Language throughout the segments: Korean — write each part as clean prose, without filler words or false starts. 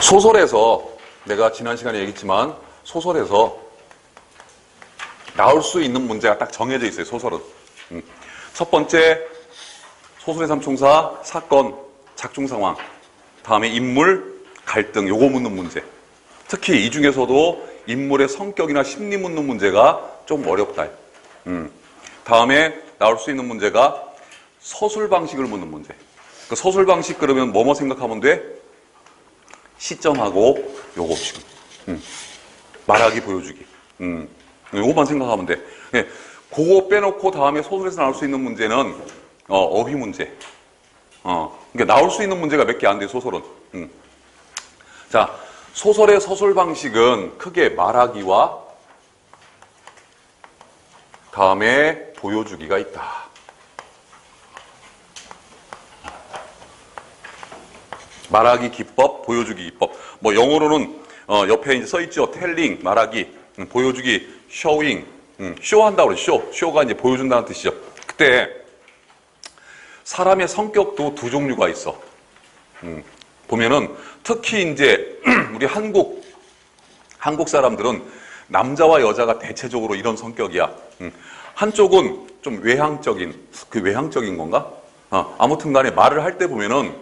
소설에서 내가 지난 시간에 얘기했지만 소설에서 나올 수 있는 문제가 딱 정해져 있어요. 소설은. 첫 번째 소설의 삼총사, 사건, 작중 상황, 다음에 인물, 갈등, 요거 묻는 문제. 특히 이 중에서도 인물의 성격이나 심리 묻는 문제가 좀 어렵다. 다음에 나올 수 있는 문제가 서술 방식을 묻는 문제. 그 서술 방식 그러면 뭐뭐 생각하면 돼? 시점하고 요거 지금 말하기 보여주기. 요거만 생각하면 돼. 예, 그거 빼놓고 다음에 소설에서 나올 수 있는 문제는 어휘 문제. 그러니까 나올 수 있는 문제가 몇 개 안 돼, 소설은. 자, 소설의 서술 방식은 크게 말하기와 다음에 보여주기가 있다. 말하기 기법, 보여주기 기법. 뭐 영어로는 옆에 이제 써 있죠. 텔링, 말하기, 보여주기, 쇼잉, 쇼한다고 그러죠. 쇼가 이제 보여준다는 뜻이죠. 그때 사람의 성격도 두 종류가 있어. 보면은 특히 이제 우리 한국 사람들은 남자와 여자가 대체적으로 이런 성격이야. 한쪽은 좀 외향적인, 그 외향적인 건가? 아무튼 간에 말을 할 때 보면은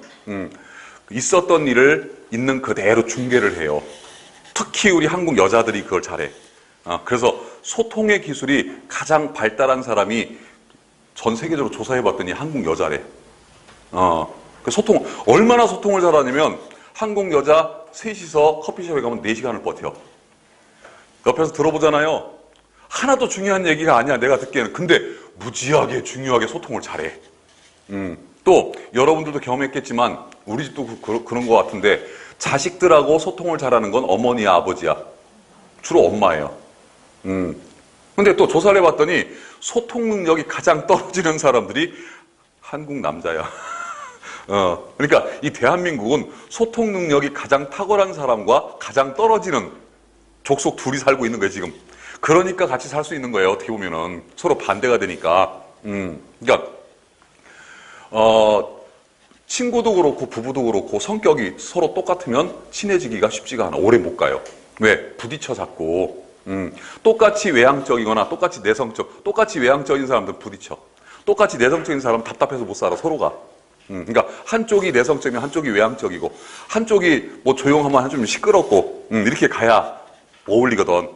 있었던 일을 있는 그대로 중계를 해요. 특히 우리 한국 여자들이 그걸 잘해. 그래서 소통의 기술이 가장 발달한 사람이 전 세계적으로 조사해봤더니 한국 여자래. 그 얼마나 소통을 잘하냐면 한국 여자 셋이서 커피숍에 가면 4시간을 버텨. 옆에서 들어보잖아요. 하나도 중요한 얘기가 아니야, 내가 듣기에는. 근데 무지하게 중요하게 소통을 잘해. 또 여러분들도 경험했겠지만 우리 집도 그런 것 같은데 자식들하고 소통을 잘하는 건 어머니야, 아버지야? 주로 엄마예요. 근데 또 조사를 해봤더니 소통 능력이 가장 떨어지는 사람들이 한국 남자야. 그러니까 이 대한민국은 소통 능력이 가장 탁월한 사람과 가장 떨어지는 족속 둘이 살고 있는 거예요, 지금. 그러니까 같이 살 수 있는 거예요, 어떻게 보면은. 서로 반대가 되니까. 그러니까, 친구도 그렇고 부부도 그렇고 성격이 서로 똑같으면 친해지기가 쉽지가 않아. 오래 못 가요. 왜? 부딪혀 자꾸. 똑같이 외향적이거나 똑같이 똑같이 외향적인 사람들은 부딪혀. 똑같이 내성적인 사람은 답답해서 못 살아, 서로가. 그러니까 한쪽이 내성적이면 한쪽이 외향적이고 한쪽이 뭐 조용하면 한쪽이 시끄럽고 이렇게 가야 어울리거든.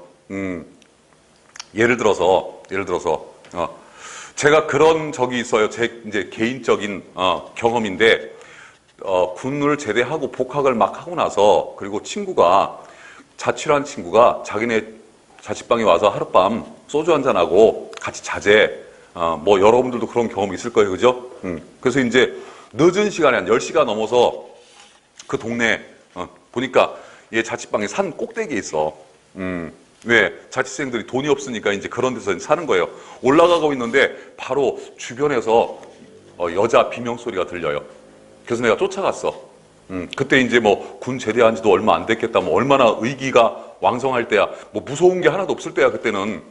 예를 들어서 제가 그런 적이 있어요. 제 이제 개인적인 경험인데 군을 제대하고 복학을 막 하고 나서 그리고 자취한 친구가 자기네 자취방에 와서 하룻밤 소주 한잔하고 같이 자재. 뭐 여러분들도 그런 경험이 있을 거예요, 그죠? 그래서 이제 늦은 시간에 한 10시가 넘어서 그 동네 보니까 얘 자취방이 산 꼭대기에 있어. 왜? 자취생들이 돈이 없으니까 이제 그런 데서 사는 거예요. 올라가고 있는데 바로 주변에서 여자 비명소리가 들려요. 그래서 내가 쫓아갔어. 그때 이제 뭐 군 제대한 지도 얼마 안 됐겠다. 뭐 얼마나 의기가 왕성할 때야. 뭐 무서운 게 하나도 없을 때야, 그때는.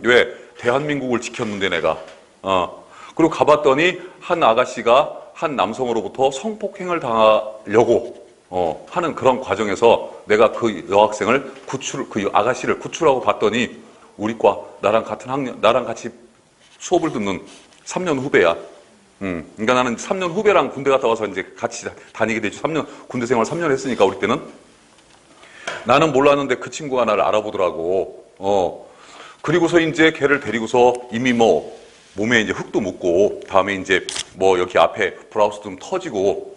왜? 대한민국을 지켰는데 내가. 그리고 가봤더니 한 아가씨가 한 남성으로부터 성폭행을 당하려고 하는 그런 과정에서 내가 그 여학생을 그 아가씨를 구출하고 봤더니 우리 과 나랑 같이 수업을 듣는 3년 후배야. 그러니까 나는 3년 후배랑 군대 갔다 와서 이제 같이 다니게 되지. 군대 생활 3년 했으니까 우리 때는. 나는 몰랐는데 그 친구가 나를 알아보더라고. 그리고서 이제 걔를 데리고서 이미 뭐 몸에 이제 흙도 묻고 다음에 이제 뭐 여기 앞에 브라우스 좀 터지고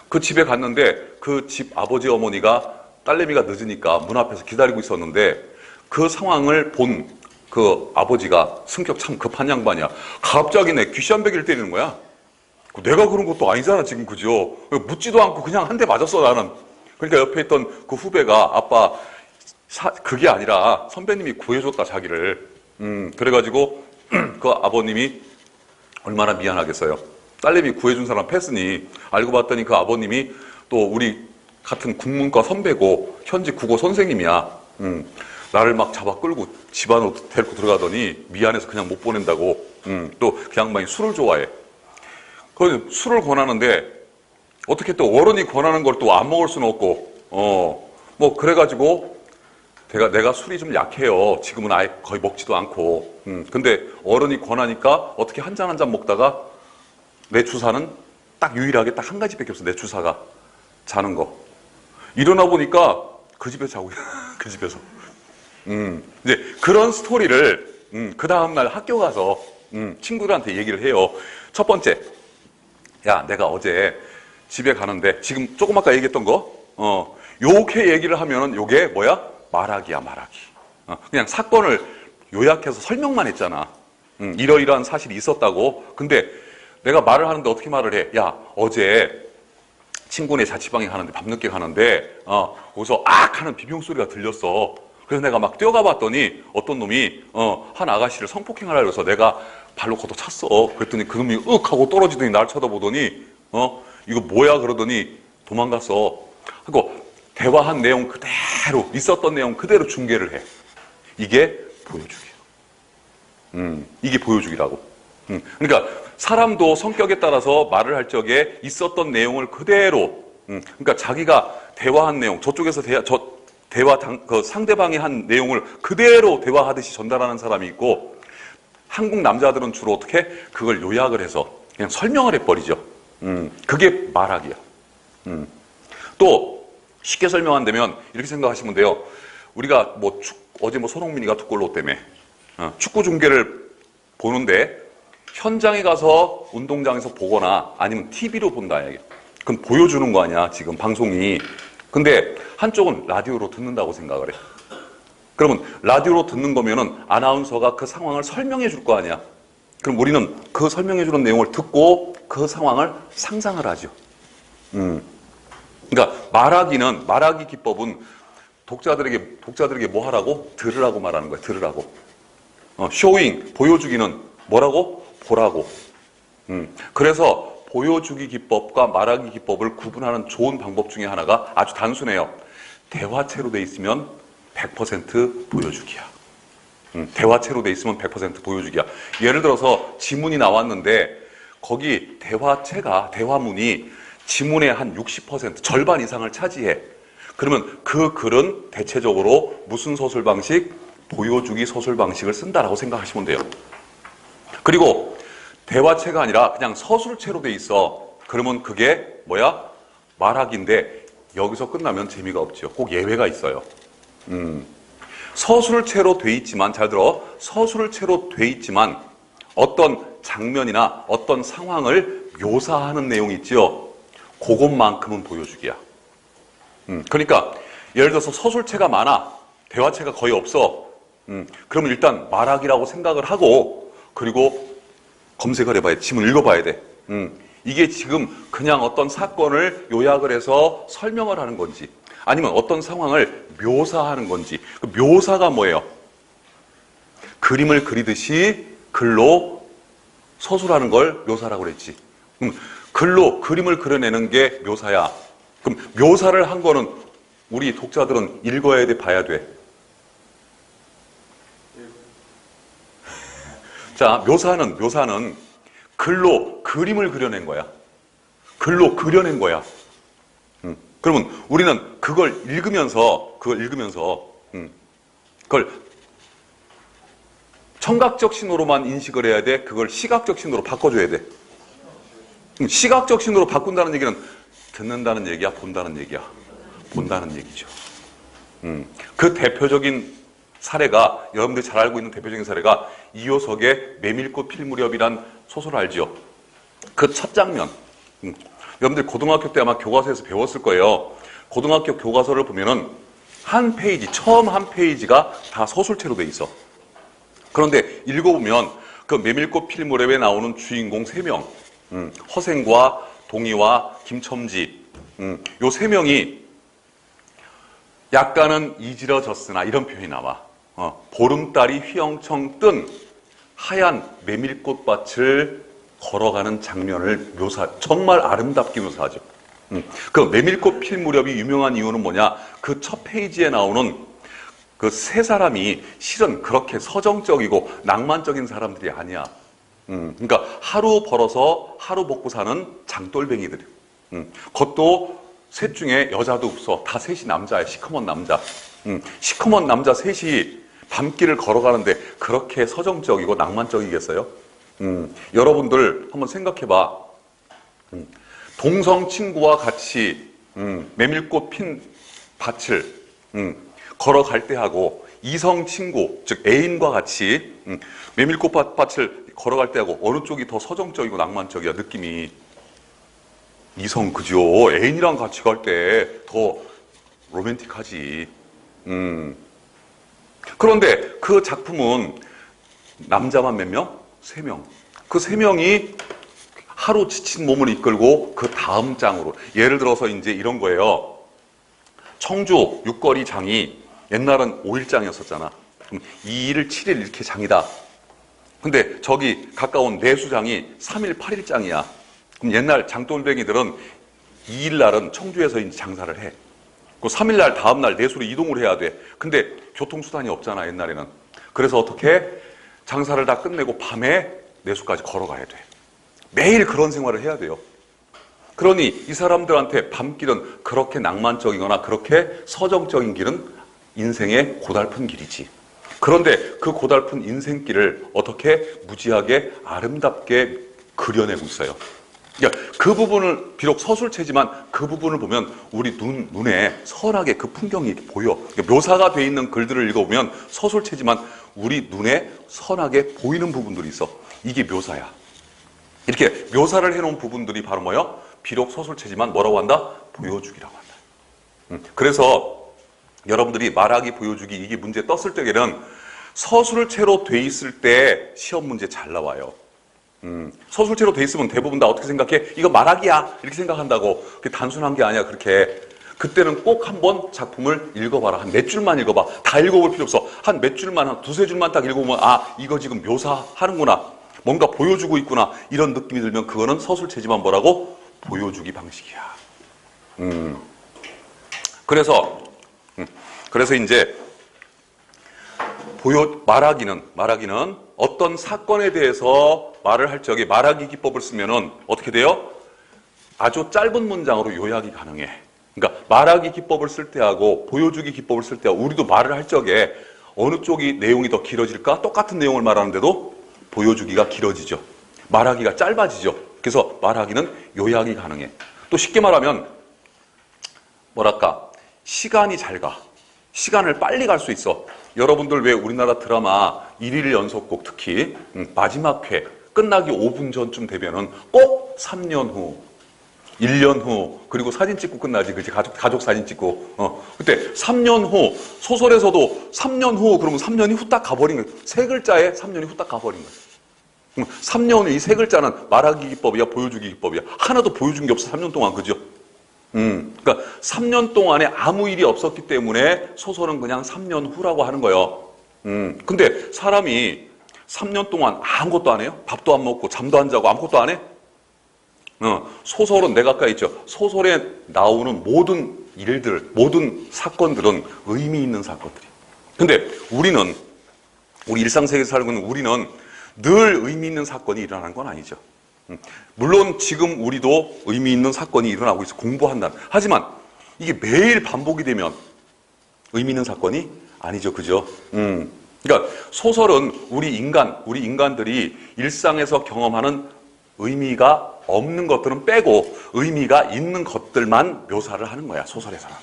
그 집에 갔는데 그 집 아버지 어머니가 딸내미가 늦으니까 문 앞에서 기다리고 있었는데 그 상황을 본 그 아버지가 성격 참 급한 양반이야. 갑자기 내 귀시한배기를 때리는 거야. 내가 그런 것도 아니잖아, 지금, 그죠? 묻지도 않고 그냥 한 대 맞았어, 나는. 그러니까 옆에 있던 그 후배가 아빠 그게 아니라 선배님이 구해줬다, 자기를. 그래가지고 그 아버님이 얼마나 미안하겠어요. 딸내미 구해준 사람 패스니. 알고 봤더니 그 아버님이 또 우리 같은 국문과 선배고 현직 국어 선생님이야. 나를 막 잡아 끌고 집 안으로 데리고 들어가더니 미안해서 그냥 못 보낸다고. 또 그 양반이 술을 좋아해. 그래서 술을 권하는데 어떻게 또 어른이 권하는 걸 또 안 먹을 수는 없고, 뭐, 그래가지고, 내가 술이 좀 약해요. 지금은 아예 거의 먹지도 않고. 근데 어른이 권하니까 어떻게 한 잔 한 잔 먹다가 내 주사는 딱 유일하게 딱 한 가지밖에 없어. 내 주사가. 자는 거. 일어나 보니까 그 집에서 자고, 그 집에서. 이제 그런 스토리를, 그 다음날 학교 가서, 친구들한테 얘기를 해요. 첫 번째. 야, 내가 어제 집에 가는데, 지금 조금 아까 얘기했던 거, 요렇게 얘기를 하면은 요게 뭐야? 말하기야, 말하기. 그냥 사건을 요약해서 설명만 했잖아. 이러이러한 사실이 있었다고. 근데 내가 말을 하는데 어떻게 말을 해? 야, 어제 친구네 자취방에 가는데, 밤늦게 가는데, 거기서 악! 하는 비명소리가 들렸어. 그래서 내가 막 뛰어가 봤더니 어떤 놈이, 한 아가씨를 성폭행하려고 해서 내가 발로 걷어찼어. 그랬더니 그 놈이 윽! 하고 떨어지더니 날 쳐다보더니, 이거 뭐야? 그러더니 도망갔어. 그리고 대화한 내용 그대로, 있었던 내용 그대로 중계를 해. 이게 보여주기야. 이게 보여주기라고. 그러니까 사람도 성격에 따라서 말을 할 적에 있었던 내용을 그대로, 그러니까 자기가 대화한 내용, 저쪽에서 그 상대방이 한 내용을 그대로 대화하듯이 전달하는 사람이 있고, 한국 남자들은 주로 어떻게 그걸 요약을 해서 그냥 설명을 해버리죠. 그게 말하기야. 또 쉽게 설명한다면 이렇게 생각하시면 돼요. 우리가 뭐 어제 뭐 손흥민이가 두 골 넣었다며. 축구 중계를 보는데 현장에 가서 운동장에서 보거나 아니면 TV로 본다. 그건 보여주는 거 아니야, 지금 방송이. 근데 한쪽은 라디오로 듣는다고 생각을 해. 그러면 라디오로 듣는 거면은 아나운서가 그 상황을 설명해 줄 거 아니야. 그럼 우리는 그 설명해 주는 내용을 듣고 그 상황을 상상을 하죠. 그러니까 말하기 기법은 독자들에게 뭐 하라고? 들으라고 말하는 거야. 들으라고. 쇼잉, 보여주기는 뭐라고? 보라고. 그래서 보여주기 기법과 말하기 기법을 구분하는 좋은 방법 중에 하나가 아주 단순해요. 대화체로 돼 있으면 100% 보여주기야. 대화체로 돼 있으면 100% 보여주기야. 예를 들어서 지문이 나왔는데 거기 대화문이 지문의 한 60%, 절반 이상을 차지해. 그러면 그 글은 대체적으로 무슨 서술 방식? 보여주기 서술 방식을 쓴다라고 생각하시면 돼요. 그리고 대화체가 아니라 그냥 서술체로 돼 있어. 그러면 그게 뭐야? 말하기인데 여기서 끝나면 재미가 없죠. 꼭 예외가 있어요. 서술체로 돼 있지만, 잘 들어. 서술체로 돼 있지만 어떤 장면이나 어떤 상황을 묘사하는 내용이 있죠. 그것만큼은 보여주기야. 그러니까 예를 들어서 서술체가 많아. 대화체가 거의 없어. 그러면 일단 말하기라고 생각을 하고, 그리고 검색을 해봐야 돼. 지문 읽어봐야 돼. 이게 지금 그냥 어떤 사건을 요약을 해서 설명을 하는 건지, 아니면 어떤 상황을 묘사하는 건지. 그 묘사가 뭐예요? 그림을 그리듯이 글로 서술하는 걸 묘사라고 그랬지. 글로 그림을 그려내는 게 묘사야. 그럼 묘사를 한 거는 우리 독자들은 읽어야 돼, 봐야 돼? 자, 묘사는 글로 그림을 그려낸 거야. 글로 그려낸 거야. 그러면 우리는 그걸 읽으면서 그걸 청각적 신호로만 인식을 해야 돼? 그걸 시각적 신호로 바꿔줘야 돼? 시각적 신호로 바꾼다는 얘기는 듣는다는 얘기야, 본다는 얘기야? 본다는 얘기죠. 그 대표적인 사례가, 여러분들이 잘 알고 있는 대표적인 사례가 이효석의 메밀꽃 필 무렵이란 소설 알죠? 그 첫 장면. 여러분들 고등학교 때 아마 교과서에서 배웠을 거예요. 고등학교 교과서를 보면은 한 페이지, 처음 한 페이지가 다 서술체로 돼 있어. 그런데 읽어보면 그 메밀꽃 필 무렵에 나오는 주인공 3명, 허생과 동희와 김첨지, 요 3명이 약간은 이지러졌으나, 이런 표현이 나와. 보름달이 휘영청 뜬 하얀 메밀꽃밭을 걸어가는 장면을 정말 아름답게 묘사하죠. 그 메밀꽃 필 무렵이 유명한 이유는 뭐냐? 그 첫 페이지에 나오는 그 세 사람이 실은 그렇게 서정적이고 낭만적인 사람들이 아니야. 그러니까 하루 벌어서 하루 먹고 사는 장돌뱅이들. 그것도 셋 중에 여자도 없어. 다 셋이 남자야. 시커먼 남자. 시커먼 남자 셋이 밤길을 걸어가는데 그렇게 서정적이고 낭만적이겠어요? 여러분들 한번 생각해봐. 동성 친구와 같이 메밀꽃 핀 밭을 걸어갈 때 하고 이성 친구, 즉 애인과 같이 메밀꽃 밭을 걸어갈 때 하고 어느 쪽이 더 서정적이고 낭만적이야, 느낌이. 이성, 그죠? 애인이랑 같이 갈 때 더 로맨틱하지. 그런데 그 작품은 남자만 몇 명? 3명. 그 3명이 하루 지친 몸을 이끌고 그 다음 장으로, 예를 들어서 이제 이런 거예요. 청주 육거리 장이 옛날은 5일장이었었잖아. 그럼 2일, 7일 이렇게 장이다. 근데 저기 가까운 내수장이 3일, 8일장이야. 그럼 옛날 장돌뱅이들은 2일 날은 청주에서 이제 장사를 해. 그 3일 날 다음 날 내수로 이동을 해야 돼. 근데 교통수단이 없잖아, 옛날에는. 그래서 어떻게 장사를 다 끝내고 밤에 내수까지 걸어가야 돼. 매일 그런 생활을 해야 돼요. 그러니 이 사람들한테 밤길은 그렇게 낭만적이거나 그렇게 서정적인 길은 인생의 고달픈 길이지. 그런데 그 고달픈 인생길을 어떻게 무지하게 아름답게 그려내고 있어요. 그러니까 그 부분을, 비록 서술체지만 그 부분을 보면 우리 눈에 선하게 그 풍경이 보여. 그러니까 묘사가 돼 있는 글들을 읽어보면 서술체지만 우리 눈에 선하게 보이는 부분들이 있어. 이게 묘사야. 이렇게 묘사를 해놓은 부분들이 바로 뭐예요? 비록 서술체지만 뭐라고 한다? 보여주기라고 한다. 그래서 여러분들이 말하기, 보여주기 이게 문제 떴을 때에는 서술체로 돼 있을 때 시험 문제 잘 나와요. 서술체로 돼 있으면 대부분 다 어떻게 생각해? 이거 말하기야 이렇게 생각한다고. 그게 단순한 게 아니야. 그렇게 그때는 꼭 한번 작품을 읽어봐라. 한 몇 줄만 읽어봐. 다 읽어볼 필요 없어. 한 몇 줄만, 한 두세 줄만 딱 읽어보면 아, 이거 지금 묘사하는구나, 뭔가 보여주고 있구나, 이런 느낌이 들면 그거는 서술체지만 뭐라고? 보여주기 방식이야. 그래서 이제 말하기는 어떤 사건에 대해서 말을 할 적에 말하기 기법을 쓰면은 어떻게 돼요? 아주 짧은 문장으로 요약이 가능해. 그러니까 말하기 기법을 쓸 때하고 보여주기 기법을 쓸 때하고 우리도 말을 할 적에 어느 쪽이 내용이 더 길어질까? 똑같은 내용을 말하는데도 보여주기가 길어지죠. 말하기가 짧아지죠. 그래서 말하기는 요약이 가능해. 또 쉽게 말하면 뭐랄까, 시간이 잘 가. 시간을 빨리 갈 수 있어. 여러분들 왜 우리나라 드라마 1일 연속곡 특히 마지막 회 끝나기 5분 전쯤 되면은 꼭 3년 후, 1년 후, 그리고 사진 찍고 끝나지, 그치? 가족 사진 찍고. 그때 3년 후, 소설에서도 3년 후, 그러면 3년이 후딱 가버린 거야. 세 글자에 3년이 후딱 가버린 거야. 3년, 이 세 글자는 말하기 기법이야, 보여주기 기법이야. 하나도 보여준 게 없어, 3년 동안, 그죠? 그러니까 3년 동안에 아무 일이 없었기 때문에 소설은 그냥 3년 후라고 하는 거예요. 근데 사람이 3년 동안 아무것도 안 해요? 밥도 안 먹고 잠도 안 자고 아무것도 안 해? 소설은 내가 아까 했죠. 소설에 나오는 모든 일들, 모든 사건들은 의미 있는 사건들이. 근데 우리 일상세계에서 살고 있는 우리는 늘 의미 있는 사건이 일어나는 건 아니죠. 물론 지금 우리도 의미 있는 사건이 일어나고 있어. 공부한다는. 하지만 이게 매일 반복이 되면 의미 있는 사건이 아니죠. 그죠? 그러니까 소설은 우리 인간들이 일상에서 경험하는 의미가 없는 것들은 빼고 의미가 있는 것들만 묘사를 하는 거야, 소설에서는.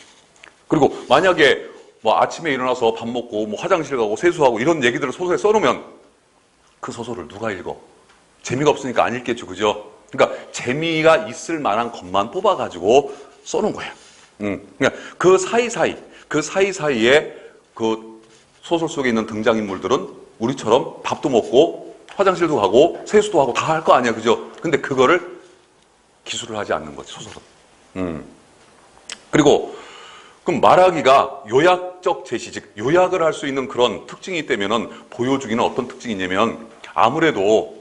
그리고 만약에 뭐 아침에 일어나서 밥 먹고 뭐 화장실 가고 세수하고 이런 얘기들을 소설에 써놓으면 그 소설을 누가 읽어? 재미가 없으니까 안 읽겠죠, 그죠? 그러니까 재미가 있을 만한 것만 뽑아가지고 써놓은 거야. 그러니까 그 사이사이에 그 소설 속에 있는 등장인물들은 우리처럼 밥도 먹고 화장실도 가고 세수도 하고 다 할 거 아니야, 그죠? 근데 그거를 기술을 하지 않는 거지, 소설은. 그리고 그럼 말하기가 요약적 제시, 즉 요약을 할 수 있는 그런 특징이 있다면은 보여주기는 어떤 특징이 있냐면 아무래도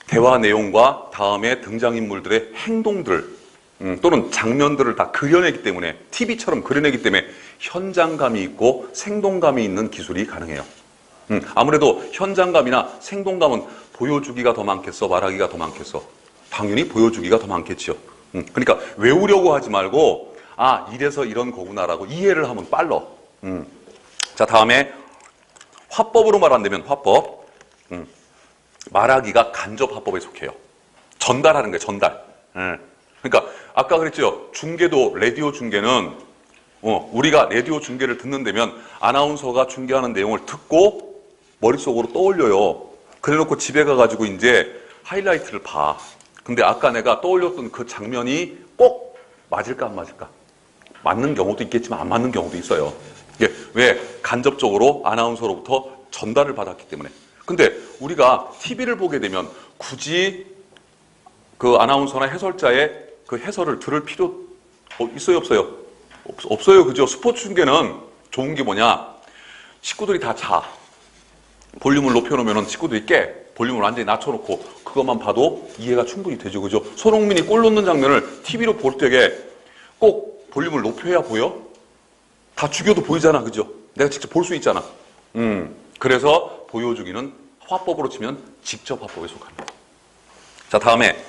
대화 내용과 다음에 등장인물들의 행동들 또는 장면들을 다 그려내기 때문에, TV처럼 그려내기 때문에 현장감이 있고 생동감이 있는 기술이 가능해요. 아무래도 현장감이나 생동감은 보여주기가 더 많겠어, 말하기가 더 많겠어? 당연히 보여주기가 더 많겠죠. 그러니까 외우려고 하지 말고 아 이래서 이런 거구나라고 이해를 하면 빨라. 자 다음에 화법으로 말한다면 화법. 말하기가 간접 화법에 속해요. 전달하는 거예요. 전달. 그러니까 아까 그랬죠. 중계도 라디오 중계는 우리가 라디오 중계를 듣는다면 아나운서가 중계하는 내용을 듣고 머릿속으로 떠올려요. 그래놓고 집에 가가지고 이제 하이라이트를 봐. 근데 아까 내가 떠올렸던 그 장면이 꼭 맞을까 안 맞을까? 맞는 경우도 있겠지만 안 맞는 경우도 있어요. 이게 왜? 간접적으로 아나운서로부터 전달을 받았기 때문에. 근데 우리가 TV를 보게 되면 굳이 그 아나운서나 해설자의 그 해설을 들을 필요 있어요, 없어요? 없어요, 그죠? 스포츠 중계는 좋은 게 뭐냐? 식구들이 다 자. 볼륨을 높여놓으면 식구들이 깨. 볼륨을 완전히 낮춰놓고 그것만 봐도 이해가 충분히 되죠, 그죠? 손흥민이 골 넣는 장면을 TV로 볼 때에 꼭 볼륨을 높여야 보여? 다 죽여도 보이잖아, 그죠? 내가 직접 볼 수 있잖아. 그래서 보여주기는 화법으로 치면 직접 화법에 속합니다. 자, 다음에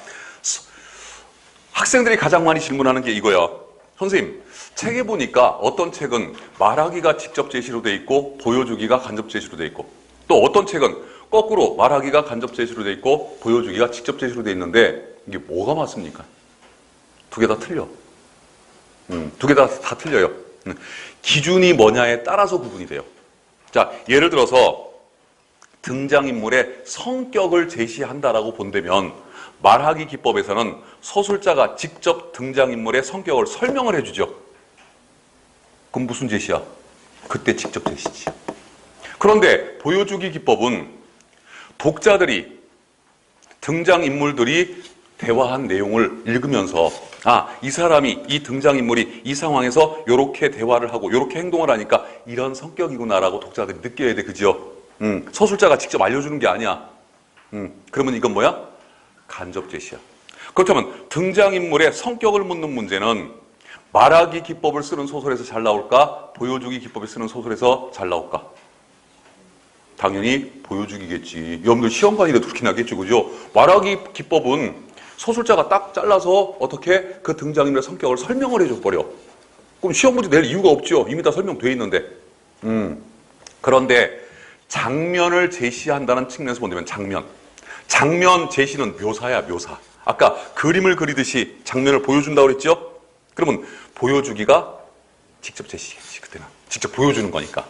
학생들이 가장 많이 질문하는 게 이거야. 선생님, 책에 보니까 어떤 책은 말하기가 직접 제시로 돼 있고 보여주기가 간접 제시로 돼 있고 또 어떤 책은 거꾸로 말하기가 간접 제시로 돼 있고 보여주기가 직접 제시로 돼 있는데 이게 뭐가 맞습니까? 두 개 다 틀려. 두 개 다 틀려요. 기준이 뭐냐에 따라서 구분이 돼요. 자, 예를 들어서 등장인물의 성격을 제시한다라고 본다면 말하기 기법에서는 서술자가 직접 등장인물의 성격을 설명을 해주죠. 그럼 무슨 제시야? 그때 직접 제시지. 그런데 보여주기 기법은 독자들이 등장인물들이 대화한 내용을 읽으면서 아, 이 사람이 이 등장인물이 이 상황에서 이렇게 대화를 하고 이렇게 행동을 하니까 이런 성격이구나라고 독자들이 느껴야 돼, 그죠? 서술자가 직접 알려주는 게 아니야. 그러면 이건 뭐야? 간접 제시야. 그렇다면 등장인물의 성격을 묻는 문제는 말하기 기법을 쓰는 소설에서 잘 나올까? 보여주기 기법을 쓰는 소설에서 잘 나올까? 당연히 보여주기겠지. 여러분들 시험관이라도 그렇게 나겠죠, 그죠? 말하기 기법은 서술자가 딱 잘라서 어떻게 그 등장인물의 성격을 설명을 해줘버려. 그럼 시험 문제 낼 이유가 없죠. 이미 다 설명돼 있는데. 그런데 장면을 제시한다는 측면에서 본다면 장면 제시는 묘사야, 묘사. 아까 그림을 그리듯이 장면을 보여준다고 그랬죠? 그러면 보여주기가 직접 제시겠지, 그때는. 직접 보여주는 거니까.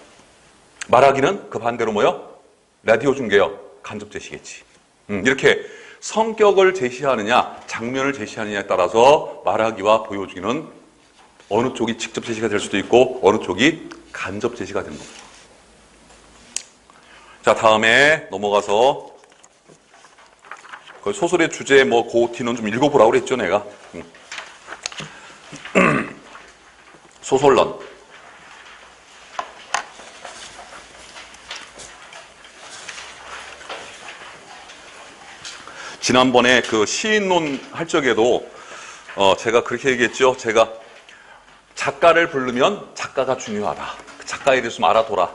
말하기는 그 반대로 뭐요? 라디오 중계요. 간접 제시겠지. 이렇게 성격을 제시하느냐, 장면을 제시하느냐에 따라서 말하기와 보여주기는 어느 쪽이 직접 제시가 될 수도 있고 어느 쪽이 간접 제시가 되는 겁니다. 자, 다음에 넘어가서 그 소설의 주제 뭐 고티는 좀 읽어보라고 그랬죠, 내가. 소설론. 지난번에 그 시인론 할 적에도 제가 그렇게 얘기했죠. 제가 작가를 부르면 작가가 중요하다. 작가에 대해서 좀 알아둬라.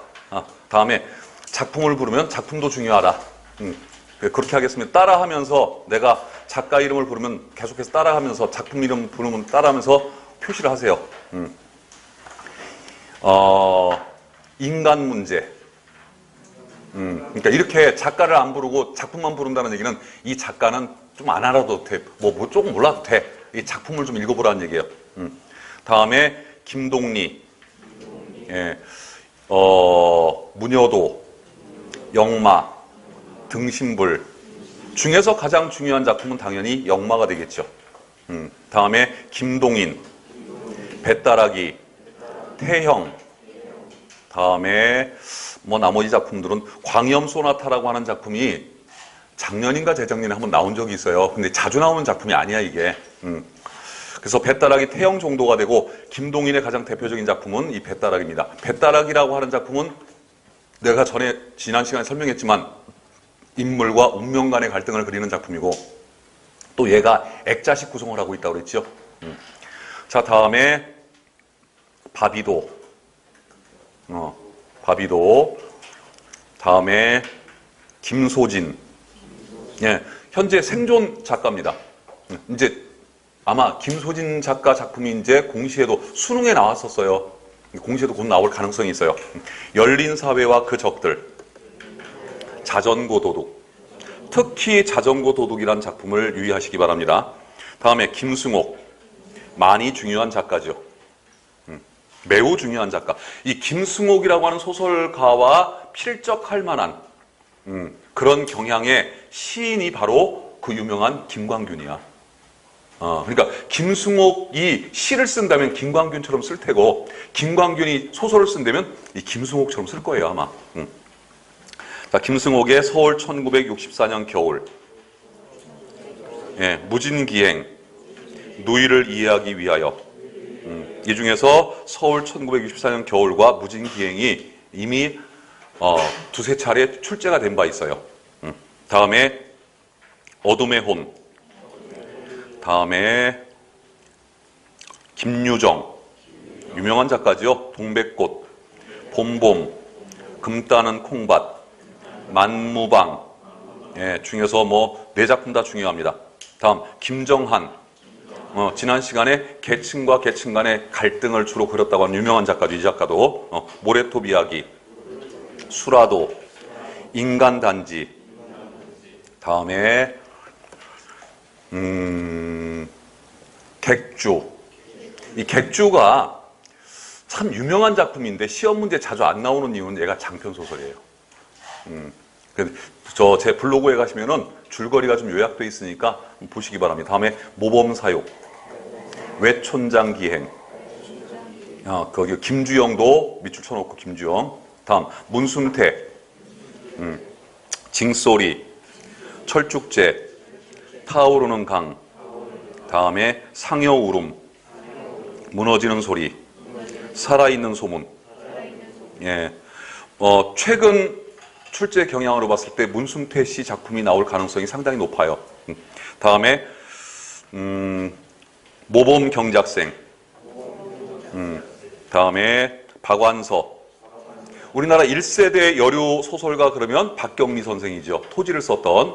다음에 작품을 부르면 작품도 중요하다. 그렇게 하겠습니다. 따라하면서 내가 작가 이름을 부르면 계속해서 따라하면서 작품 이름 부르면 따라하면서 표시를 하세요. 인간 문제. 그러니까 이렇게 작가를 안 부르고 작품만 부른다는 얘기는 이 작가는 좀 안 알아도 돼. 뭐 조금 몰라도 돼. 이 작품을 좀 읽어보라는 얘기예요. 다음에 김동리, 예, 문여도, 영마, 등신불 중에서 가장 중요한 작품은 당연히 영마가 되겠죠. 다음에 김동인, 배따라기, 태형, 다음에 뭐 나머지 작품들은 광염 소나타라고 하는 작품이 작년인가 재작년에 한번 나온 적이 있어요. 근데 자주 나오는 작품이 아니야, 이게. 그래서 배따라기 태형 정도가 되고 김동인의 가장 대표적인 작품은 이 배따라기입니다. 배따라기라고 하는 작품은 내가 전에 지난 시간에 설명했지만 인물과 운명 간의 갈등을 그리는 작품이고 또 얘가 액자식 구성을 하고 있다고 그랬죠. 자, 다음에 바비도. 바비도. 다음에 김소진. 예, 현재 생존 작가입니다. 이제 아마 김소진 작가 작품이 이제 공시에도 수능에 나왔었어요. 공시에도 곧 나올 가능성이 있어요. 열린 사회와 그 적들, 자전거 도둑. 특히 자전거 도둑이라는 작품을 유의하시기 바랍니다. 다음에 김승옥, 많이 중요한 작가죠. 매우 중요한 작가. 이 김승옥이라고 하는 소설가와 필적할 만한 그런 경향의 시인이 바로 그 유명한 김광균이야. 그러니까 김승옥이 시를 쓴다면 김광균처럼 쓸 테고, 김광균이 소설을 쓴다면 이 김승옥처럼 쓸 거예요, 아마. 자, 김승옥의 서울 1964년 겨울, 예, 무진기행, 누이를 이해하기 위하여. 이 중에서 서울 1964년 겨울과 무진기행이 이미 두세 차례 출제가 된 바 있어요. 다음에 어둠의 혼, 다음에 김유정, 유명한 작가죠. 동백꽃, 봄봄, 금 따는 콩밭, 만무방, 예, 중에서 뭐 네 작품 다 중요합니다. 다음 김정한, 지난 시간에 계층과 계층 간의 갈등을 주로 그렸다고 하는 유명한 작가죠. 이 작가도 모래톱 이야기, 수라도, 인간단지, 다음에 객주. 이 객주가 참 유명한 작품인데 시험 문제 자주 안 나오는 이유는 얘가 장편 소설이에요. 저 제 블로그에 가시면은 줄거리가 좀 요약돼 있으니까 보시기 바랍니다. 다음에 모범사육, 외촌장기행, 거기 김주영도 밑줄 쳐놓고 김주영. 다음 문순태, 징소리, 철쭉제, 타오르는 강, 다음에 상여울음, 무너지는 소리, 살아있는 소문. 예, 최근 출제 경향으로 봤을 때 문순태 씨 작품이 나올 가능성이 상당히 높아요. 다음에 모범 경작생, 다음에 박완서. 우리나라 1세대 여류 소설가 그러면 박경리 선생이죠. 토지를 썼던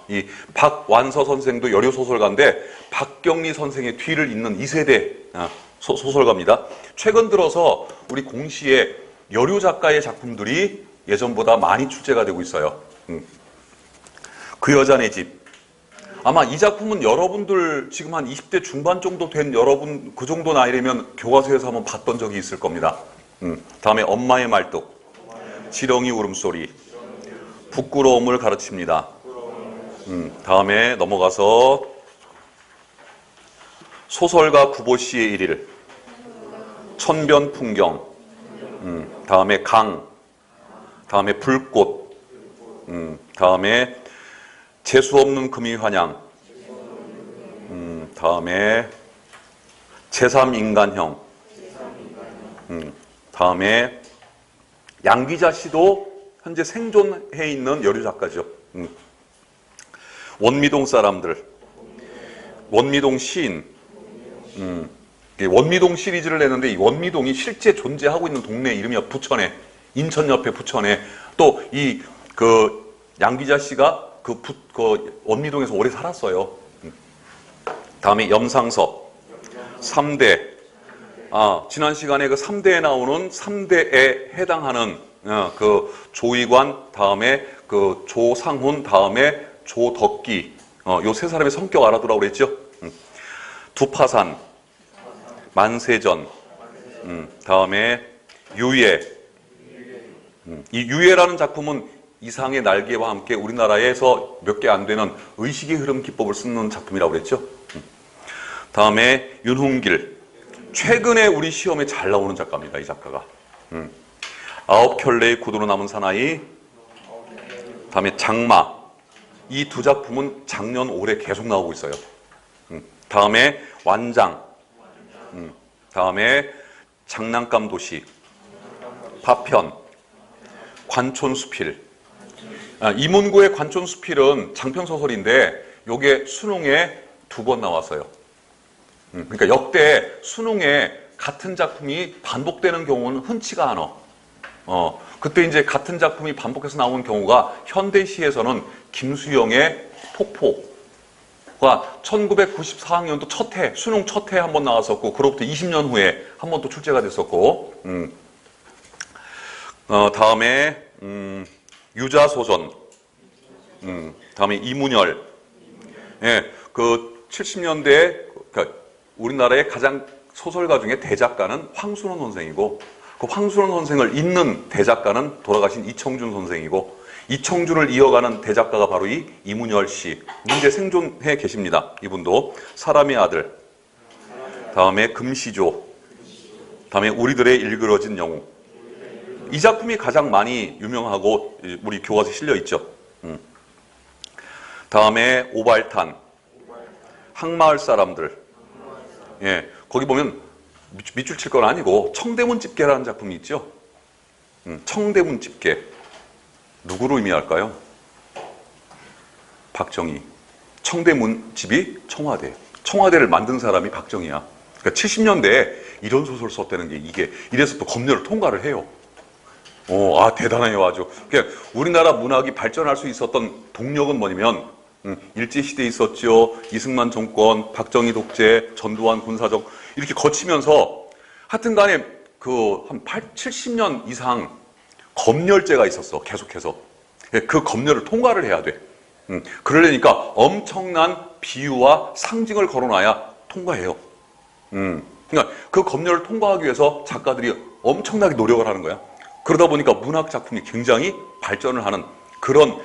이 박완서 선생도 여류 소설가인데 박경리 선생의 뒤를 잇는 2세대 소설가입니다. 최근 들어서 우리 공시에 여류 작가의 작품들이 예전보다 많이 출제가 되고 있어요. 그 여자네 집. 아마 이 작품은 여러분들 지금 한 20대 중반 정도 된 여러분 그 정도 나이라면 교과서에서 한번 봤던 적이 있을 겁니다. 다음에 엄마의 말뚝, 지렁이 울음소리, 부끄러움을 가르칩니다. 다음에 넘어가서 소설가 구보씨의 일일, 천변풍경, 다음에 강, 다음에 불꽃, 다음에 재수없는 금이환양, 다음에 제3인간형, 다음에 양기자 씨도 현재 생존해 있는 여류 작가죠. 원미동 사람들, 원미동 시인. 원미동 시리즈를 내는데 이 원미동이 실제 존재하고 있는 동네 이름이야. 부천에, 인천 옆에 부천에. 또 이 양기자 씨가 그 원미동에서 오래 살았어요. 다음에 염상섭, 3대. 지난 시간에 그 3대에 나오는 3대에 해당하는 그 조이관, 다음에 그 조상훈, 다음에 조덕기. 요 세 사람의 성격 알아두라고 그랬죠. 두파산, 만세전, 다음에 유예. 이 유예라는 작품은 이상의 날개와 함께 우리나라에서 몇 개 안 되는 의식의 흐름 기법을 쓰는 작품이라고 그랬죠. 다음에 윤훈길. 최근에 우리 시험에 잘 나오는 작가입니다. 이 작가가. 아홉 켤레의 구두로 남은 사나이, 다음에 장마. 이 두 작품은 작년 올해 계속 나오고 있어요. 다음에 완장, 다음에 장난감 도시, 파편, 관촌수필. 이문구의 관촌수필은 장편소설인데 요게 수능에 2번 나왔어요. 그러니까 역대 수능에 같은 작품이 반복되는 경우는 흔치가 않아. 그때 이제 같은 작품이 반복해서 나오는 경우가 현대시에서는 김수영의 폭포, 가 1994학년도 첫 해, 수능 첫 해 한 번 나왔었고, 그로부터 20년 후에 한 번 또 출제가 됐었고, 다음에, 유자소전, 다음에 이문열, 예, 그 70년대, 그러니까 우리나라의 가장 소설가 중에 대작가는 황순원 선생이고, 그 황순원 선생을 잇는 대작가는 돌아가신 이청준 선생이고, 이청준을 이어가는 대작가가 바로 이 이문열 씨. 현재 생존해 계십니다. 이분도 사람의 아들, 다음에 금시조, 다음에 우리들의 일그러진 영웅. 이 작품이 가장 많이 유명하고 우리 교과서에 실려 있죠. 다음에 오발탄, 항마을 사람들. 예, 거기 보면 밑줄 칠 건 아니고 청대문 집게라는 작품이 있죠. 청대문 집게. 누구로 의미할까요? 박정희. 청대문 집이 청와대. 청와대를 만든 사람이 박정희야. 그러니까 70년대에 이런 소설 썼다는 게 이게 이래서 또 검열을 통과를 해요. 대단해요, 아주. 그러니까 우리나라 문학이 발전할 수 있었던 동력은 뭐냐면 일제시대에 있었죠. 이승만 정권, 박정희 독재, 전두환 군사정 이렇게 거치면서 하여튼 간에 그 한 70년 이상 검열제가 있었어. 계속해서. 그 검열을 통과를 해야 돼. 그러려니까 엄청난 비유와 상징을 걸어놔야 통과해요. 그러니까 그 검열을 통과하기 위해서 작가들이 엄청나게 노력을 하는 거야. 그러다 보니까 문학 작품이 굉장히 발전을 하는 그런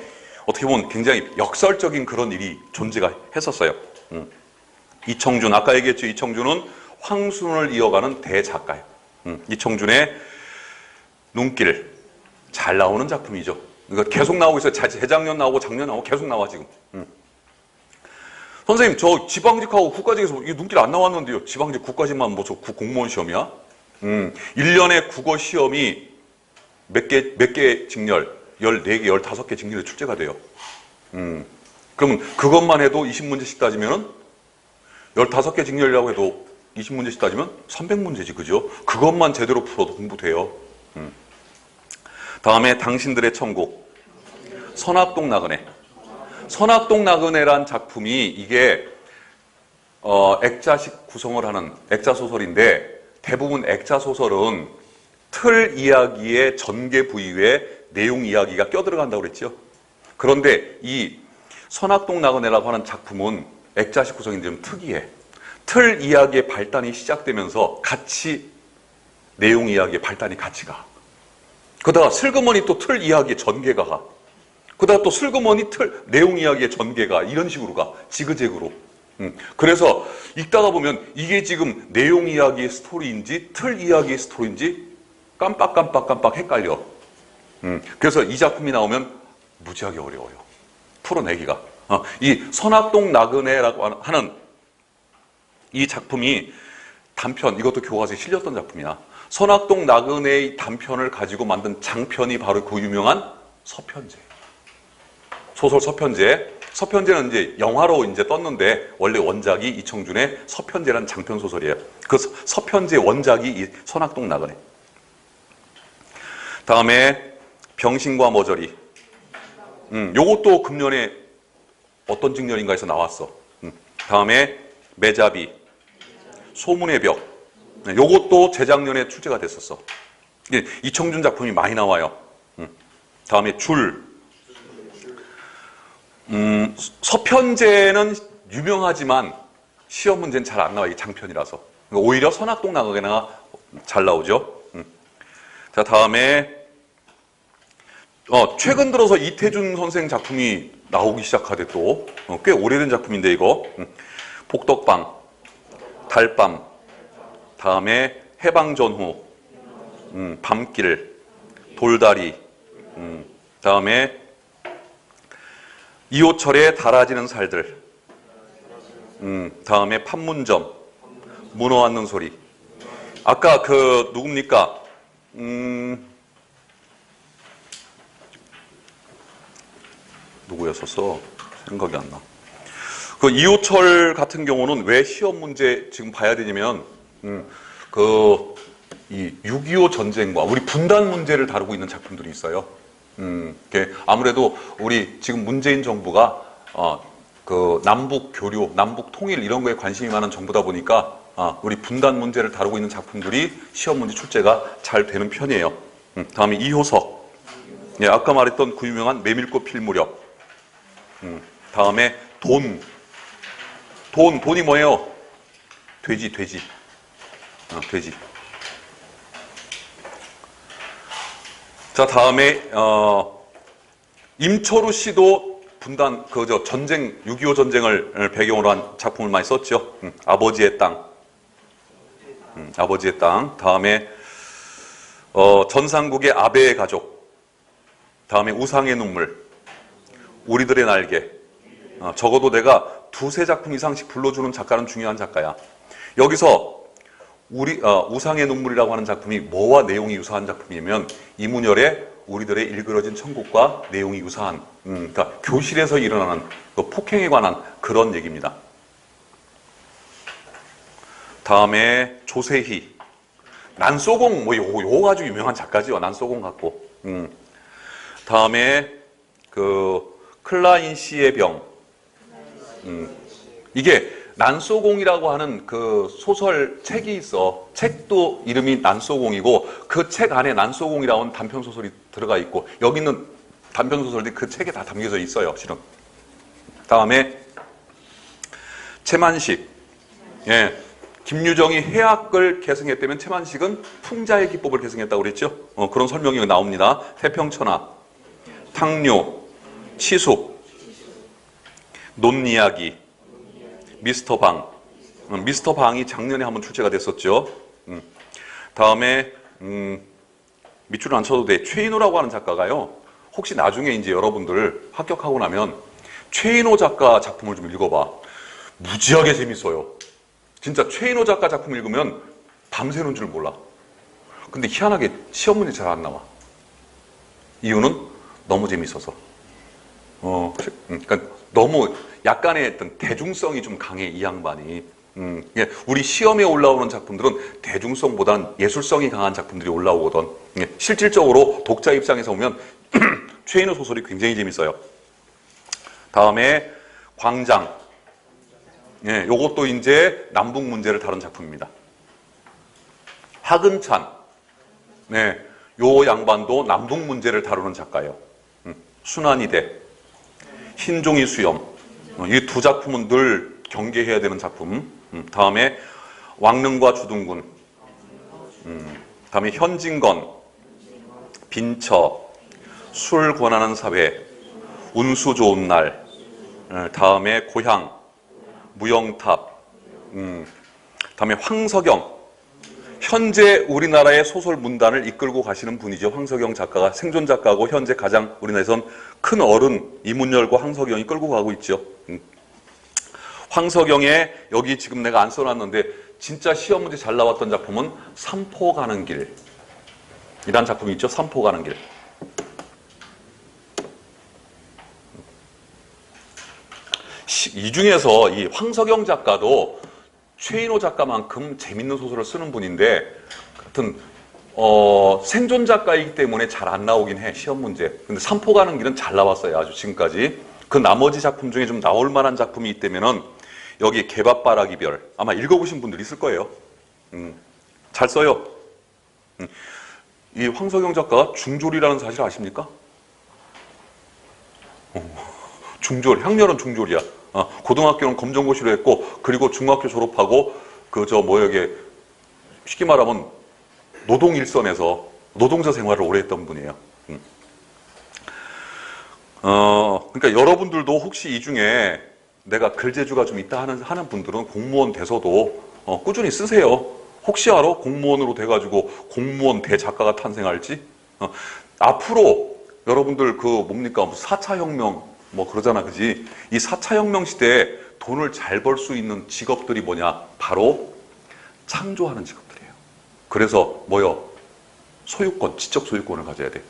어떻게 보면 굉장히 역설적인 그런 일이 존재가 했었어요. 이청준, 아까 얘기했죠. 이청준은 황순을 이어가는 대작가예요. 이청준의 눈길. 잘 나오는 작품이죠. 그러니까 계속 나오고 있어요. 재작년 나오고 작년 나오고 계속 나와 지금. 선생님 저 지방직하고 국가직에서 이 눈길 안 나왔는데요. 지방직 국가직만 뭐 저 공무원 시험이야? 1년에 국어 시험이 몇 개 직렬? 14개, 15개 직렬에 출제가 돼요. 그러면 그것만 해도 20문제씩 따지면은 15개 직렬이라고 해도 20문제씩 따지면 300문제지, 그죠? 그것만 제대로 풀어도 공부돼요. 다음에 당신들의 천국. 선악동 나그네. 선악동 나그네란 작품이 이게 액자식 구성을 하는 액자소설인데 대부분 액자소설은 틀 이야기의 전개 부위에 내용 이야기가 껴들어간다고 그랬죠. 그런데 이 선악동 나그네라고 하는 작품은 액자식 구성인데 좀 특이해. 틀 이야기의 발단이 시작되면서 같이 내용 이야기의 발단이 같이 가. 그러다가 슬그머니 또 틀 이야기의 전개가 가. 그러다가 또 슬그머니 내용 이야기의 전개가 이런 식으로 가. 지그재그로. 그래서 읽다가 보면 이게 지금 내용 이야기의 스토리인지 틀 이야기의 스토리인지 깜빡 헷갈려. 그래서 이 작품이 나오면 무지하게 어려워요. 풀어내기가. 이 선악동 나그네라고 하는 이 작품이 단편, 이것도 교과서에 실렸던 작품이야. 선악동 나그네의 단편을 가지고 만든 장편이 바로 그 유명한 서편제. 소설 서편제. 서편제는 이제 영화로 이제 떴는데 원래 원작이 이청준의 서편제라는 장편 소설이에요. 그 서편제 원작이 이 선악동 나그네. 다음에 병신과 머저리. 요것도 금년에 어떤 직년인가에서 나왔어. 다음에 매자비, 소문의 벽. 요것도 재작년에 출제가 됐었어. 이청준 작품이 많이 나와요. 다음에 줄. 서편제는 유명하지만 시험 문제는 잘 안 나와. 이게 장편이라서. 오히려 선악동 나그네가 잘 나오죠. 자, 다음에 최근 들어서 이태준 선생 작품이 나오기 시작하대 또. 꽤 오래된 작품인데 이거. 복덕방, 달밤, 다음에 해방전후, 밤길, 돌다리, 다음에 이호철의 달아지는 살들, 다음에 판문점, 문어 앉는 소리. 아까 그 누굽니까? 누구였었어? 생각이 안 나. 그 이호철 같은 경우는 왜 시험 문제 지금 봐야 되냐면 이 6.25 전쟁과 우리 분단 문제를 다루고 있는 작품들이 있어요. 아무래도 우리 지금 문재인 정부가 그 남북 교류, 남북 통일 이런 거에 관심이 많은 정부다 보니까 우리 분단 문제를 다루고 있는 작품들이 시험 문제 출제가 잘 되는 편이에요. 다음에 이효석. 예, 아까 말했던 그 유명한 메밀꽃 필 무렵. 다음에 돈이 뭐예요? 돼지. 돼지. 자, 다음에 임철우 씨도 분단 전쟁 6.25 전쟁을 배경으로 한 작품을 많이 썼죠. 아버지의 땅. 아버지의 땅. 다음에 전상국의 아베의 가족. 다음에 우상의 눈물. 우리들의 날개. 적어도 내가 두세 작품 이상씩 불러주는 작가는 중요한 작가야. 여기서 우상의 눈물이라고 하는 작품이 뭐와 내용이 유사한 작품이면 이문열의 우리들의 일그러진 천국과 내용이 유사한 그러니까 교실에서 일어나는 그 폭행에 관한 그런 얘기입니다. 다음에 조세희. 난소공 요거 아주 유명한 작가죠. 난소공 갖고. 다음에 그 클라인 씨의 병. 이게 난소공이라고 하는 그 소설 책이 있어. 책도 이름이 난소공이고 그 책 안에 난소공이라고 하는 단편 소설이 들어가 있고 여기 있는 단편 소설들이 그 책에 다 담겨져 있어요. 실은. 다음에 채만식. 예. 김유정이 해학을 계승했다면 채만식은 풍자의 기법을 계승했다고 그랬죠. 그런 설명이 나옵니다. 태평천하, 탕료, 치숙, 논이야기, 미스터 방. 미스터 방이 작년에 한번 출제가 됐었죠. 다음에 밑줄을 안 쳐도 돼. 최인호라고 하는 작가가요. 혹시 나중에 이제 여러분들 합격하고 나면 최인호 작가 작품을 좀 읽어봐. 무지하게 재밌어요. 진짜 최인호 작가 작품 읽으면 밤새는 줄 몰라. 근데 희한하게 시험 문제 잘 안 나와. 이유는 너무 재밌어서. 그러니까 너무 약간의 어떤 대중성이 좀 강해, 이 양반이. 우리 시험에 올라오는 작품들은 대중성보다는 예술성이 강한 작품들이 올라오거든. 실질적으로 독자 입장에서 보면 최인호 소설이 굉장히 재밌어요. 다음에 광장. 예, 요것도 이제 남북 문제를 다룬 작품입니다. 하근찬. 네, 요 양반도 남북 문제를 다루는 작가예요. 순환이대, 흰종이 수염. 이 두 작품은 늘 경계해야 되는 작품. 다음에 왕릉과 주둔군. 다음에 현진건, 빈처, 술 권하는 사회, 운수 좋은 날. 다음에 고향, 무영탑. 다음에 황석영. 현재 우리나라의 소설 문단을 이끌고 가시는 분이죠. 황석영 작가가 생존 작가고 현재 가장 우리나라에선 큰 어른 이문열과 황석영이 끌고 가고 있죠. 황석영의 여기 지금 내가 안 써놨는데 진짜 시험 문제 잘 나왔던 작품은 삼포 가는 길 이란 작품이 있죠. 삼포 가는 길. 이 중에서 이 황석영 작가도 최인호 작가만큼 재밌는 소설을 쓰는 분인데 하여튼 생존 작가이기 때문에 잘 안 나오긴 해, 시험 문제. 근데 삼포 가는 길은 잘 나왔어요, 아주 지금까지. 그 나머지 작품 중에 좀 나올 만한 작품이 있다면은 여기 개밥바라기 별 아마 읽어보신 분들 있을 거예요. 잘 써요. 이 황석영 작가가 중졸이라는 사실 아십니까? 중졸, 학년은 중졸이야. 고등학교는 검정고시로 했고, 그리고 중학교 졸업하고, 여기, 쉽게 말하면, 노동일선에서 노동자 생활을 오래 했던 분이에요. 그러니까 여러분들도 혹시 이 중에 내가 글재주가 좀 있다 하는 분들은 공무원 돼서도, 꾸준히 쓰세요. 혹시 알아? 공무원으로 돼가지고 공무원 대작가가 탄생할지? 앞으로 여러분들 뭡니까? 4차 혁명, 그러잖아, 그지? 이 4차 혁명 시대에 돈을 잘 벌 수 있는 직업들이 뭐냐? 바로 창조하는 직업들이에요. 그래서 소유권, 지적 소유권을 가져야 돼.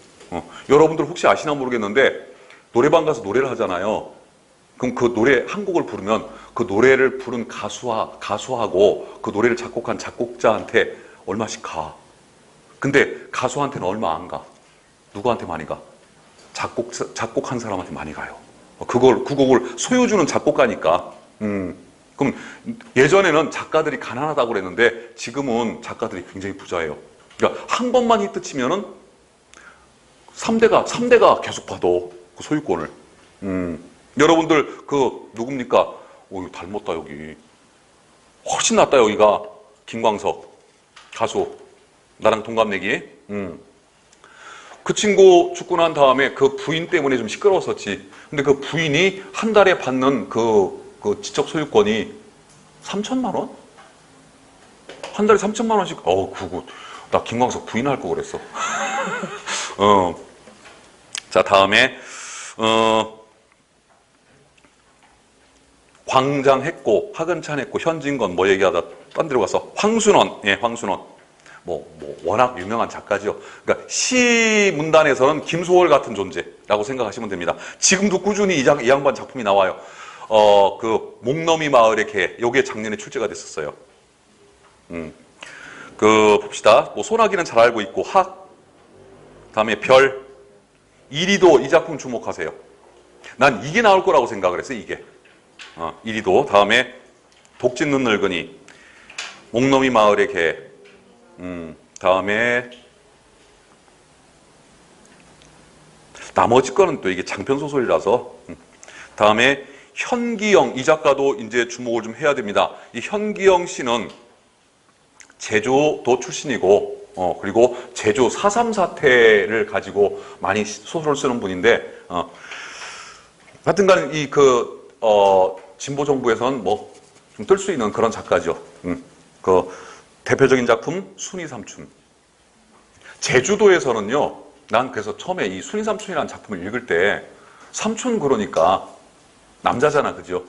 여러분들 혹시 아시나 모르겠는데 노래방 가서 노래를 하잖아요. 그럼 그 노래 한 곡을 부르면 그 노래를 부른 가수하고 그 노래를 작곡한 작곡자한테 얼마씩 가. 근데 가수한테는 얼마 안 가. 누구한테 많이 가? 작곡한 사람한테 많이 가요. 그 곡을 소유주는 작곡가니까. 그럼 예전에는 작가들이 가난하다고 그랬는데 지금은 작가들이 굉장히 부자예요. 그러니까 한 번만 히트 치면은 3대가 계속 받아. 그 소유권을. 여러분들 그 누굽니까? 이거 닮았다 여기. 훨씬 낫다 여기가. 김광석 가수. 나랑 동갑내기. 그 친구 죽고 난 다음에 그 부인 때문에 좀 시끄러웠었지. 근데 그 부인이 한 달에 받는 그 지적 소유권이 3천만 원? 한 달에 3천만 원씩. 그거 나 김광석 부인 할 거 그랬어. 자, 다음에 광장했고, 하근찬했고, 현진건 뭐 얘기하다 딴 데로 가서 황순원, 예, 황순원. 워낙 유명한 작가죠. 그러니까 시 문단에서는 김소월 같은 존재라고 생각하시면 됩니다. 지금도 꾸준히 이 양반 작품이 나와요. 그 목넘이 마을의 개, 요게 작년에 출제가 됐었어요. 봅시다. 소나기는 잘 알고 있고, 다음에 별, 이리도 이 작품 주목하세요. 난 이게 나올 거라고 생각을 했어요, 이게. 이리도. 다음에 독짓는 늙은이, 목넘이 마을의 개. 다음에 나머지 거는 또 이게 장편 소설이라서. 다음에 현기영, 이 작가도 이제 주목을 좀 해야 됩니다. 이 현기영 씨는 제주도 출신이고, 그리고 제주 4.3 사태를 가지고 많이 소설을 쓰는 분인데, 하여튼간 진보 정부에서는 좀 뜰 수 있는 그런 작가죠. 대표적인 작품 순이 삼춘. 제주도에서는요, 난 그래서 처음에 이 순이 삼춘이라는 작품을 읽을 때 삼춘 그러니까 남자잖아, 그죠?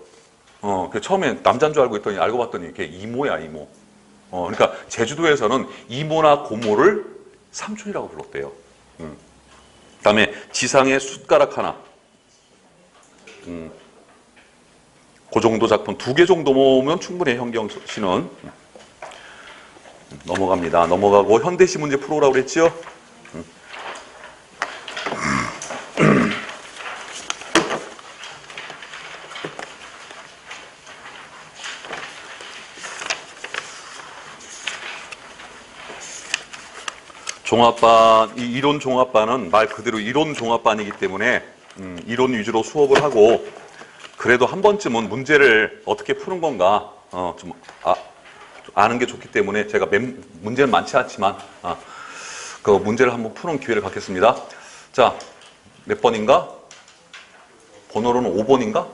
처음에 남자인 줄 알고 있더니 알고 봤더니 이게 이모야, 이모. 그러니까 제주도에서는 이모나 고모를 삼촌이라고 불렀대요. 그다음에 지상의 숟가락 하나. 그 정도 작품 2개 정도 모으면 충분히 현기영 씨는. 넘어갑니다. 넘어가고 현대시 문제 풀어오라고 그랬죠? 종합반, 이 이론 종합반은 말 그대로 이론 종합반이기 때문에 이론 위주로 수업을 하고, 그래도 한 번쯤은 문제를 어떻게 푸는 건가 좀 아는 게 좋기 때문에 제가 문제는 많지 않지만 그 문제를 한번 푸는 기회를 갖겠습니다. 자, 몇 번인가? 번호로는 5번인가?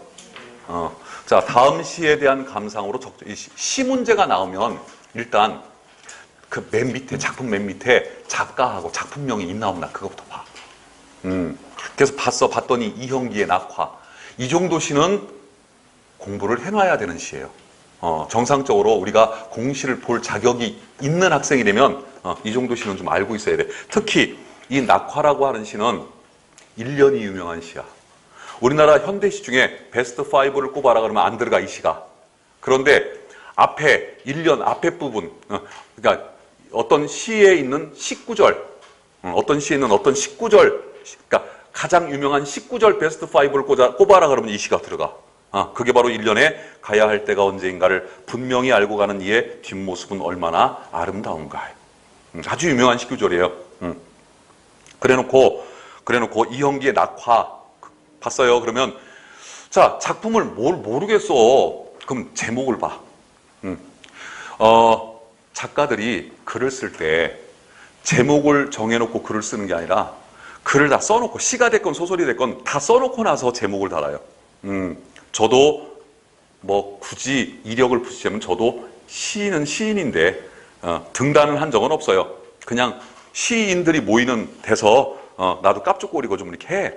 자, 다음 시에 대한 감상으로 시 문제가 나오면 일단 그 맨 밑에, 작품 맨 밑에 작가하고 작품명이 있나 없나 그거부터 봐. 그래서 봤더니 이형기의 낙화. 이 정도 시는 공부를 해놔야 되는 시예요. 정상적으로 우리가 공시를 볼 자격이 있는 학생이 되면 이 정도 시는 좀 알고 있어야 돼. 특히 이 낙화라고 하는 시는 1년이 유명한 시야. 우리나라 현대시 중에 베스트 5를 꼽아라 그러면 안 들어가, 이 시가. 그런데 앞에 1년 앞에 부분, 그러니까 어떤 시에 있는 19절, 어떤 시에 있는 어떤 19절, 그러니까 가장 유명한 19절 베스트 5를 꼽아라 그러면 이 시가 들어가. 그게 바로 1년에 가야 할 때가 언제인가를 분명히 알고 가는 이의 뒷모습은 얼마나 아름다운가. 아주 유명한 19절이에요. 그래놓고 이형기의 낙화 봤어요. 그러면 자, 작품을 모르겠어. 그럼 제목을 봐. 작가들이 글을 쓸 때 제목을 정해놓고 글을 쓰는 게 아니라 글을 다 써놓고, 시가 됐건 소설이 됐건 다 써놓고 나서 제목을 달아요. 저도 굳이 이력을 붙이자면 저도 시인은 시인인데 등단을 한 적은 없어요. 그냥 시인들이 모이는 데서 나도 깝죽거리고 좀 이렇게 해.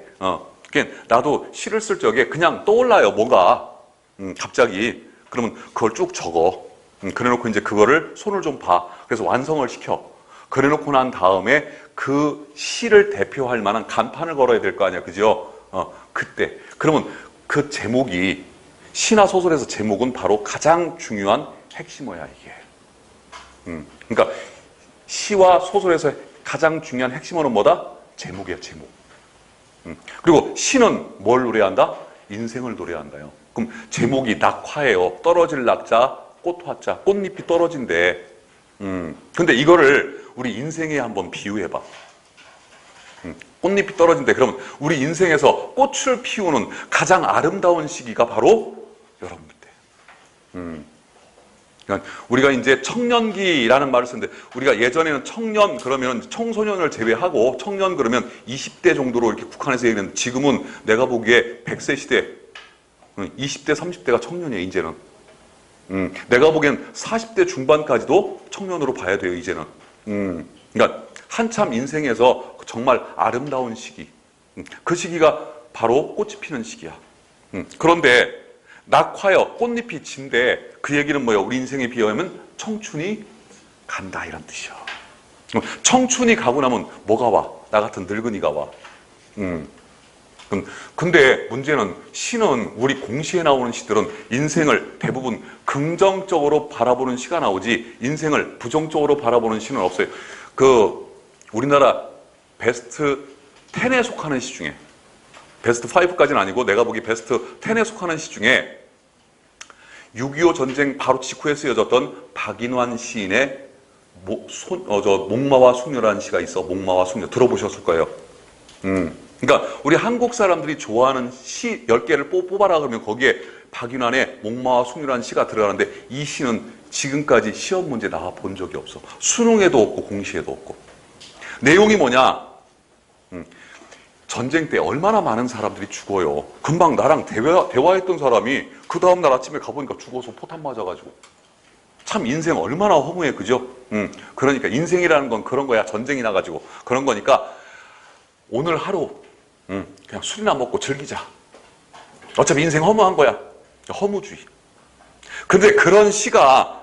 그러니까 나도 시를 쓸 적에 그냥 떠올라요, 뭐가. 갑자기. 그러면 그걸 쭉 적어. 그래놓고 이제 그거를 손을 좀 봐. 그래서 완성을 시켜. 그래놓고 난 다음에 그 시를 대표할 만한 간판을 걸어야 될 거 아니야, 그죠? 그때. 그러면 그 제목이, 시나 소설에서 제목은 바로 가장 중요한 핵심어야, 이게. 그러니까 시와 소설에서 가장 중요한 핵심어는 뭐다? 제목이야, 제목. 그리고 시는 뭘 노래한다? 인생을 노래한다요. 그럼 제목이 낙화예요. 떨어질 낙자, 꽃화자, 꽃잎이 떨어진대. 근데 이거를 우리 인생에 한번 비유해봐. 꽃잎이 떨어진대. 그러면 우리 인생에서 꽃을 피우는 가장 아름다운 시기가 바로 여러분들 때. 그러니까 우리가 이제 청년기라는 말을 쓰는데, 우리가 예전에는 청년 그러면 청소년을 제외하고 청년 그러면 20대 정도로 이렇게 국한해서 얘기했는데, 지금은 내가 보기에 100세 시대, 20대, 30대가 청년이에요, 이제는. 내가 보기엔 40대 중반까지도 청년으로 봐야 돼요, 이제는. 그러니까 한참 인생에서 정말 아름다운 시기. 그 시기가 바로 꽃이 피는 시기야. 그런데 낙화여, 꽃잎이 진데, 그 얘기는 뭐예요? 우리 인생에 비하면 청춘이 간다, 이런 뜻이야. 청춘이 가고 나면 뭐가 와? 나 같은 늙은이가 와. 근데 문제는 시는, 우리 공시에 나오는 시들은 인생을 대부분 긍정적으로 바라보는 시가 나오지, 인생을 부정적으로 바라보는 시는 없어요. 우리나라 베스트 10에 속하는 시 중에, 베스트 5까지는 아니고 내가 보기 베스트 10에 속하는 시 중에 6.25 전쟁 바로 직후에 쓰여졌던 박인환 시인의 목마와 숙녀라는 시가 있어. 목마와 숙녀 들어보셨을 거예요. 그러니까 우리 한국 사람들이 좋아하는 시 10개를 뽑아라 그러면 거기에 박인환의 목마와 숙녀라는 시가 들어가는데, 이 시는 지금까지 시험 문제 나와 본 적이 없어. 수능에도 없고 공시에도 없고. 내용이 뭐냐? 전쟁 때 얼마나 많은 사람들이 죽어요. 금방 나랑 대화했던 사람이 그 다음날 아침에 가보니까 죽어서 포탄 맞아가지고. 참 인생 얼마나 허무해, 그죠? 그러니까 인생이라는 건 그런 거야. 전쟁이 나가지고 그런 거니까 오늘 하루 그냥 술이나 먹고 즐기자. 어차피 인생 허무한 거야. 허무주의. 근데 그런 시가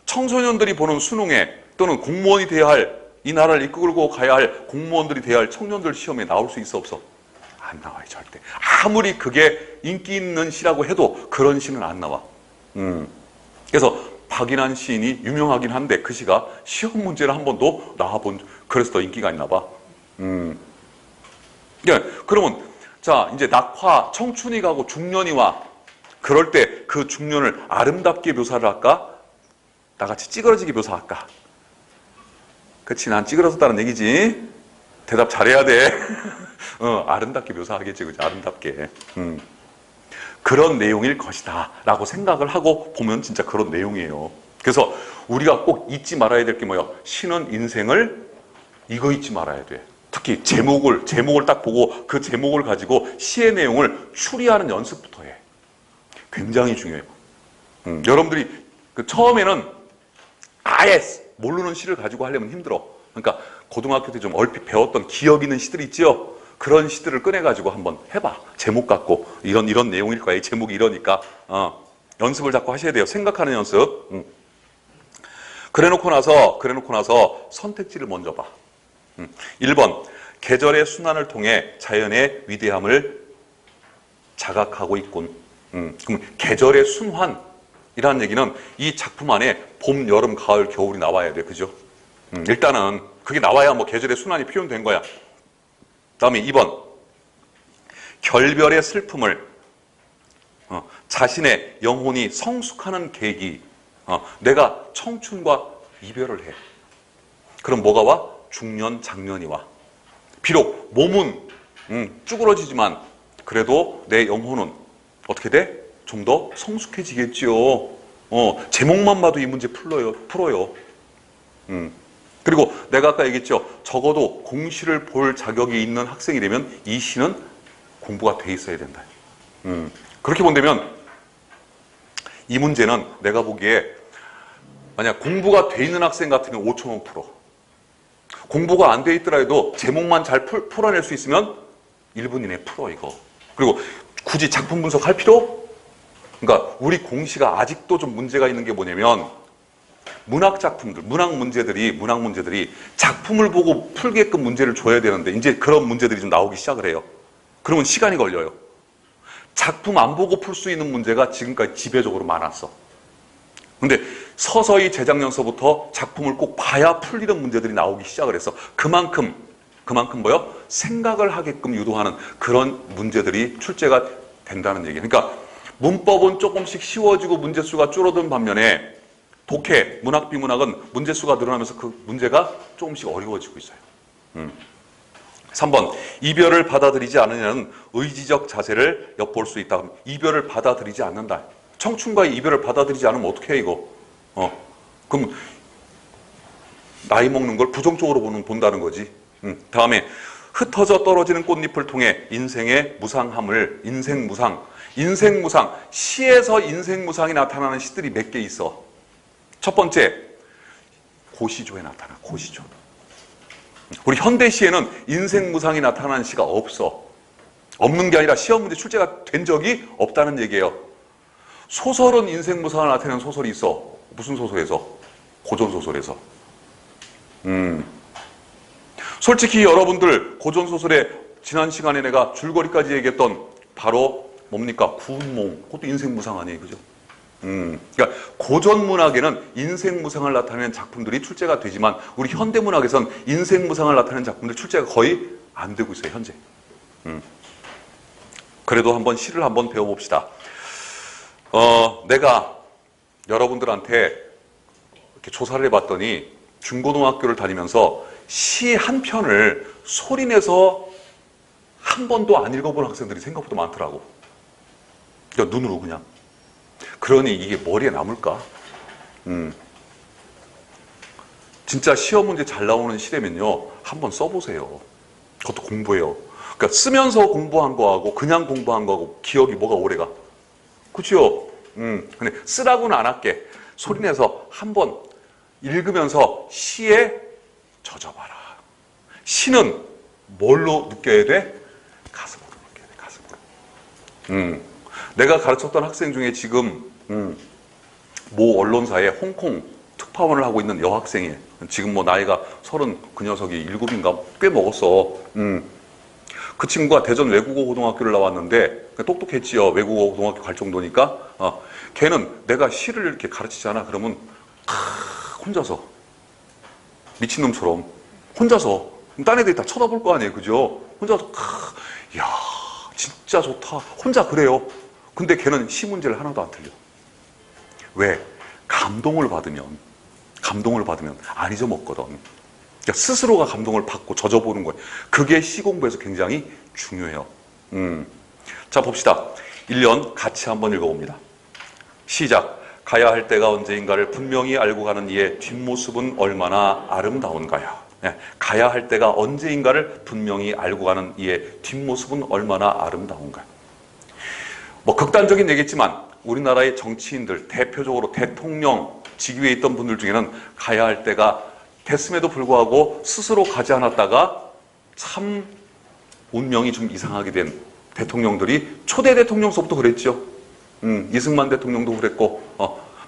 청소년들이 보는 수능에, 또는 공무원이 돼야 할, 이 나라를 이끌고 가야 할 공무원들이 돼야 할 청년들 시험에 나올 수 있어, 없어? 안 나와요, 절대. 아무리 그게 인기 있는 시라고 해도 그런 시는 안 나와. 그래서 박인환 시인이 유명하긴 한데 그 시가 시험 문제를 한 번도 나와본, 그래서 더 인기가 있나 봐. 그러면 자, 이제 낙화, 청춘이 가고 중년이 와. 그럴 때 그 중년을 아름답게 묘사를 할까? 나같이 찌그러지게 묘사할까? 그치, 난 찌그러졌다는 얘기지. 대답 잘해야 돼. 아름답게 묘사하겠지, 그치? 아름답게. 그런 내용일 것이다 라고 생각을 하고 보면 진짜 그런 내용이에요. 그래서 우리가 꼭 잊지 말아야 될 게 뭐야? 시는 인생을 이거 잊지 말아야 돼. 특히 제목을 딱 보고 그 제목을 가지고 시의 내용을 추리하는 연습부터 해. 굉장히 중요해요. 여러분들이 처음에는 아예 모르는 시를 가지고 하려면 힘들어. 그러니까 고등학교 때 좀 얼핏 배웠던 기억 있는 시들 있지요? 그런 시들을 꺼내가지고 한번 해봐. 제목 갖고 이런 내용일 거야. 이 제목이 이러니까 연습을 자꾸 하셔야 돼요. 생각하는 연습. 그래놓고 나서 선택지를 먼저 봐. 1번, 계절의 순환을 통해 자연의 위대함을 자각하고 있군. 그럼 계절의 순환이라는 얘기는 이 작품 안에 봄, 여름, 가을, 겨울이 나와야 돼. 그죠? 일단은 그게 나와야 뭐 계절의 순환이 표현된 거야. 다음에 2번, 결별의 슬픔을 자신의 영혼이 성숙하는 계기. 내가 청춘과 이별을 해. 그럼 뭐가 와? 중년, 장년이 와. 비록 몸은 쭈그러지지만 그래도 내 영혼은 어떻게 돼? 좀 더 성숙해지겠지요. 제목만 봐도 이 문제 풀어요. 그리고 내가 아까 얘기했죠. 적어도 공시를 볼 자격이 있는 학생이 되면 이 시는 공부가 돼 있어야 된다. 그렇게 본다면 이 문제는 내가 보기에 만약 공부가 돼 있는 학생 같으면 5,000원 풀어. 공부가 안 돼 있더라도 제목만 잘 풀어낼 수 있으면 1분 이내에 풀어, 이거. 그리고 굳이 작품 분석할 필요? 그러니까 우리 공시가 아직도 좀 문제가 있는 게 뭐냐면, 문학 작품들, 문학 문제들이 작품을 보고 풀게끔 문제를 줘야 되는데 이제 그런 문제들이 좀 나오기 시작을 해요. 그러면 시간이 걸려요. 작품 안 보고 풀 수 있는 문제가 지금까지 지배적으로 많았어. 근데 서서히 재작년서부터 작품을 꼭 봐야 풀리는 문제들이 나오기 시작을 했어. 그만큼 뭐요? 생각을 하게끔 유도하는 그런 문제들이 출제가 된다는 얘기예요. 그러니까 문법은 조금씩 쉬워지고 문제수가 줄어든 반면에 독해, 문학, 비문학은 문제수가 늘어나면서 그 문제가 조금씩 어려워지고 있어요. 3번, 이별을 받아들이지 않으냐는 의지적 자세를 엿볼 수 있다. 이별을 받아들이지 않는다. 청춘과의 이별을 받아들이지 않으면 어떻게 해, 이거? 그럼 나이 먹는 걸 부정적으로 본다는 거지. 다음에 흩어져 떨어지는 꽃잎을 통해 인생의 무상함을, 인생무상, 시에서 인생무상이 나타나는 시들이 몇 개 있어. 첫 번째, 고시조에 나타나, 고시조. 우리 현대시에는 인생무상이 나타나는 시가 없어. 없는 게 아니라 시험 문제 출제가 된 적이 없다는 얘기예요. 소설은 인생무상을 나타내는 소설이 있어. 무슨 소설에서? 고전소설에서. 솔직히 여러분들 고전소설에 지난 시간에 내가 줄거리까지 얘기했던 바로 뭡니까? 구운몽. 그것도 인생무상 아니에요. 그죠? 그러니까 고전문학에는 인생무상을 나타내는 작품들이 출제가 되지만 우리 현대문학에선 인생무상을 나타내는 작품들 출제가 거의 안 되고 있어요. 현재. 그래도 한번 시를 한번 배워봅시다. 내가 여러분들한테 이렇게 조사를 해봤더니 중고등학교를 다니면서 시 한 편을 소리내서 한 번도 안 읽어본 학생들이 생각보다 많더라고. 그러니까 눈으로 그냥. 그러니 이게 머리에 남을까? 진짜 시험 문제 잘 나오는 시라면요, 한번 써보세요. 그것도 공부해요. 그러니까 쓰면서 공부한 거하고 그냥 공부한 거하고 기억이 뭐가 오래가? 그치요? 근데 쓰라고는 안 할게. 소리내서 한번 읽으면서 시에 젖어봐라. 시는 뭘로 느껴야 돼? 가슴으로 느껴야 돼, 가슴으로. 내가 가르쳤던 학생 중에 지금 모 언론사에 홍콩 특파원을 하고 있는 여학생이에요. 지금 뭐 나이가 30, 그 녀석이 7인가 꽤 먹었어. 그 친구가 대전 외국어 고등학교를 나왔는데 똑똑했지요. 외국어 고등학교 갈 정도니까. 걔는 내가 시를 이렇게 가르치잖아. 그러면 혼자서 미친놈처럼 혼자서 딴 애들이 다 쳐다볼 거 아니에요. 그죠? 혼자서 야 진짜 좋다. 혼자 그래요. 근데 걔는 시 문제를 하나도 안 틀려. 왜? 감동을 받으면 안 잊어먹거든. 그러니까 스스로가 감동을 받고 젖어보는 거예요. 그게 시 공부에서 굉장히 중요해요. 자, 봅시다. 1년 같이 한번 읽어봅니다. 시작. 가야 할 때가 언제인가를 분명히 알고 가는 이의 뒷모습은 얼마나 아름다운가요. 네, 가야 할 때가 언제인가를 분명히 알고 가는 이의 뒷모습은 얼마나 아름다운가요. 뭐 극단적인 얘기겠지만 우리나라의 정치인들, 대표적으로 대통령 직위에 있던 분들 중에는 가야 할 때가 됐음에도 불구하고 스스로 가지 않았다가 참 운명이 좀 이상하게 된 대통령들이 초대 대통령서부터 그랬죠. 이승만 대통령도 그랬고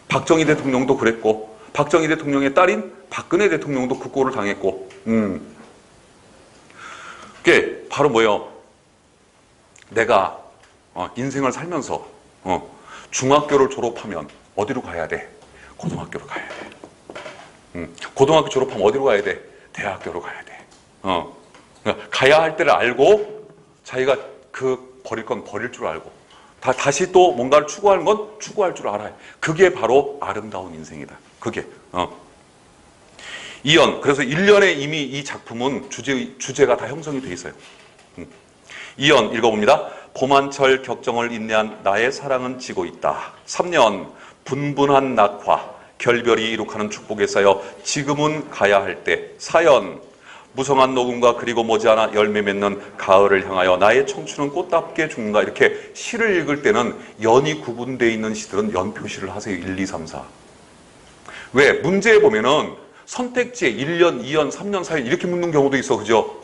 박정희 대통령도 그랬고 박정희 대통령의 딸인 박근혜 대통령도 그 꼴을 당했고 그게 바로 뭐예요? 내가 인생을 살면서 중학교를 졸업하면 어디로 가야 돼? 고등학교로 가야 돼. 고등학교 졸업하면 어디로 가야 돼? 대학교로 가야 돼. 그러니까 가야 할 때를 알고 자기가 그 버릴 건 버릴 줄 알고 다시 또 뭔가를 추구하는 건 추구할 줄 알아요. 그게 바로 아름다운 인생이다. 그게. 이연. 그래서 1년에 이미 이 작품은 주제가 다 형성이 돼 있어요. 이연 읽어봅니다. 봄한철 격정을 인내한 나의 사랑은 지고 있다. 3년 분분한 낙화 결별이 이룩하는 축복에 쌓여 지금은 가야 할 때. 4연 무성한 녹음과 그리고 머지않아 열매 맺는 가을을 향하여 나의 청춘은 꽃답게 죽는다. 이렇게 시를 읽을 때는 연이 구분되어 있는 시들은 연 표시를 하세요. 1, 2, 3, 4. 왜? 문제에 보면은 선택지에 1년, 2년, 3년, 4년 이렇게 묻는 경우도 있어. 그죠?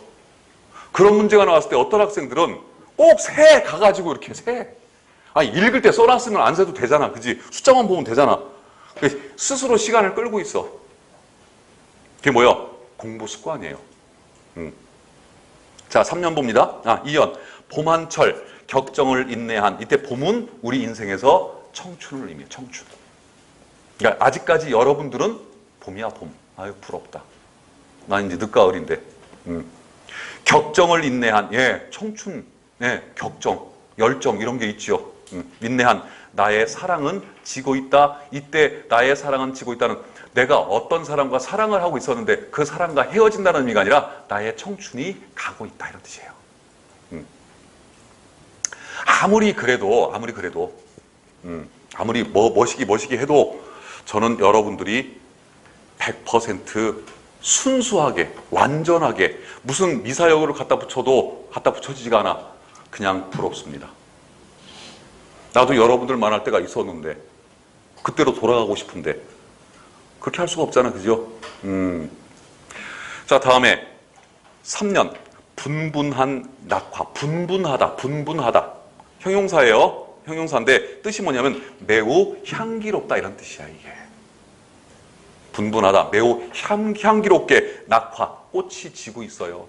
그런 문제가 나왔을 때 어떤 학생들은 꼭 세 가가지고 이렇게 세. 아니, 읽을 때 써놨으면 안 세도 되잖아. 그지? 숫자만 보면 되잖아. 스스로 시간을 끌고 있어. 그게 뭐야? 공부 습관이에요. 자, 3년 봅니다. 2연. 봄한철 격정을 인내한. 이때 봄은 우리 인생에서 청춘을 의미해요. 청춘. 그러니까 아직까지 여러분들은 봄이야, 봄. 아유, 부럽다. 난 이제 늦가을인데. 격정을 인내한. 예, 청춘. 예, 격정. 열정 이런 게 있죠. 민내한 나의 사랑은 지고 있다. 이때 나의 사랑은 지고 있다는 내가 어떤 사람과 사랑을 하고 있었는데 그 사람과 헤어진다는 의미가 아니라 나의 청춘이 가고 있다 이런 뜻이에요. 아무리 그래도 아무리 멋이기 해도 저는 여러분들이 100% 순수하게 완전하게 무슨 미사여구를 갖다 붙여지지가 않아. 그냥 부럽습니다. 나도 여러분들 만날 때가 있었는데 그때로 돌아가고 싶은데 그렇게 할 수가 없잖아. 그죠? 자, 다음에 3년 분분한 낙화. 분분하다. 형용사예요. 형용사인데 뜻이 뭐냐면 매우 향기롭다 이런 뜻이야. 이게 분분하다. 매우 향기롭게 낙화. 꽃이 지고 있어요.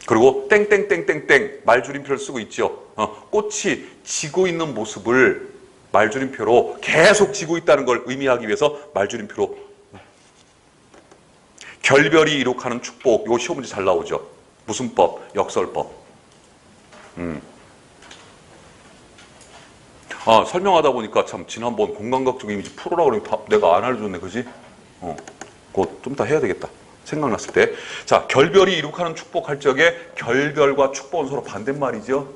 그리고 땡땡땡땡땡 말줄임표를 쓰고 있죠. 꽃이 지고 있는 모습을 말줄임표로 계속 지고 있다는 걸 의미하기 위해서 말줄임표로 결별이 이룩하는 축복. 이거 시험 문제 잘 나오죠. 무슨 법? 역설법. 설명하다 보니까 참 지난번 공감각적 이미지 풀어라 그러니까 내가 안 알려줬네. 그지? 그거 좀 이따 해야 되겠다. 생각났을 때. 자, 결별이 이룩하는 축복할 적에 결별과 축복은 서로 반대말이죠.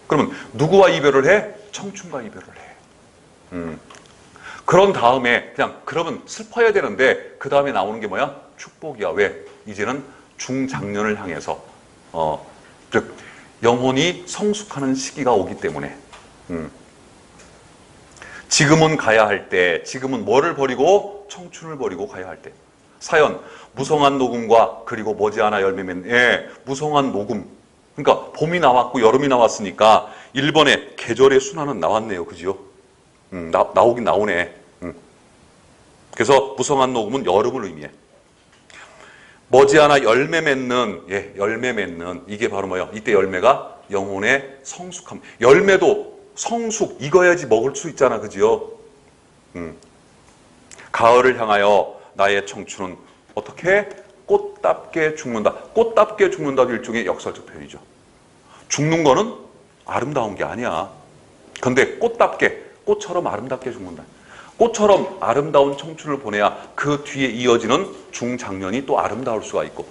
그러면 누구와 이별을 해? 청춘과 이별을 해. 그런 다음에 그냥 그러면 슬퍼야 되는데 그 다음에 나오는 게 뭐야? 축복이야. 왜? 이제는 중장년을 향해서 즉 영혼이 성숙하는 시기가 오기 때문에 지금은 가야 할 때, 지금은 뭐를 버리고? 청춘을 버리고 가야 할 때. 사연, 무성한 녹음과 그리고 머지않아 열매 맺는 무성한 녹음. 그러니까 봄이 나왔고 여름이 나왔으니까 1번에 계절의 순환은 나왔네요. 그죠? 나오긴 나오네. 그래서 무성한 녹음은 여름을 의미해. 머지않아 열매 맺는, 열매 맺는. 이게 바로 뭐예요? 이때 열매가 영혼의 성숙함. 열매도 성숙, 익어야지 먹을 수 있잖아. 그죠? 가을을 향하여 나의 청춘은 어떻게? 꽃답게 죽는다. 꽃답게 죽는다도 일종의 역설적 표현이죠. 죽는 거는 아름다운 게 아니야. 근데 꽃답게, 꽃처럼 아름답게 죽는다. 꽃처럼 아름다운 청춘을 보내야 그 뒤에 이어지는 중장년이 또 아름다울 수가 있고.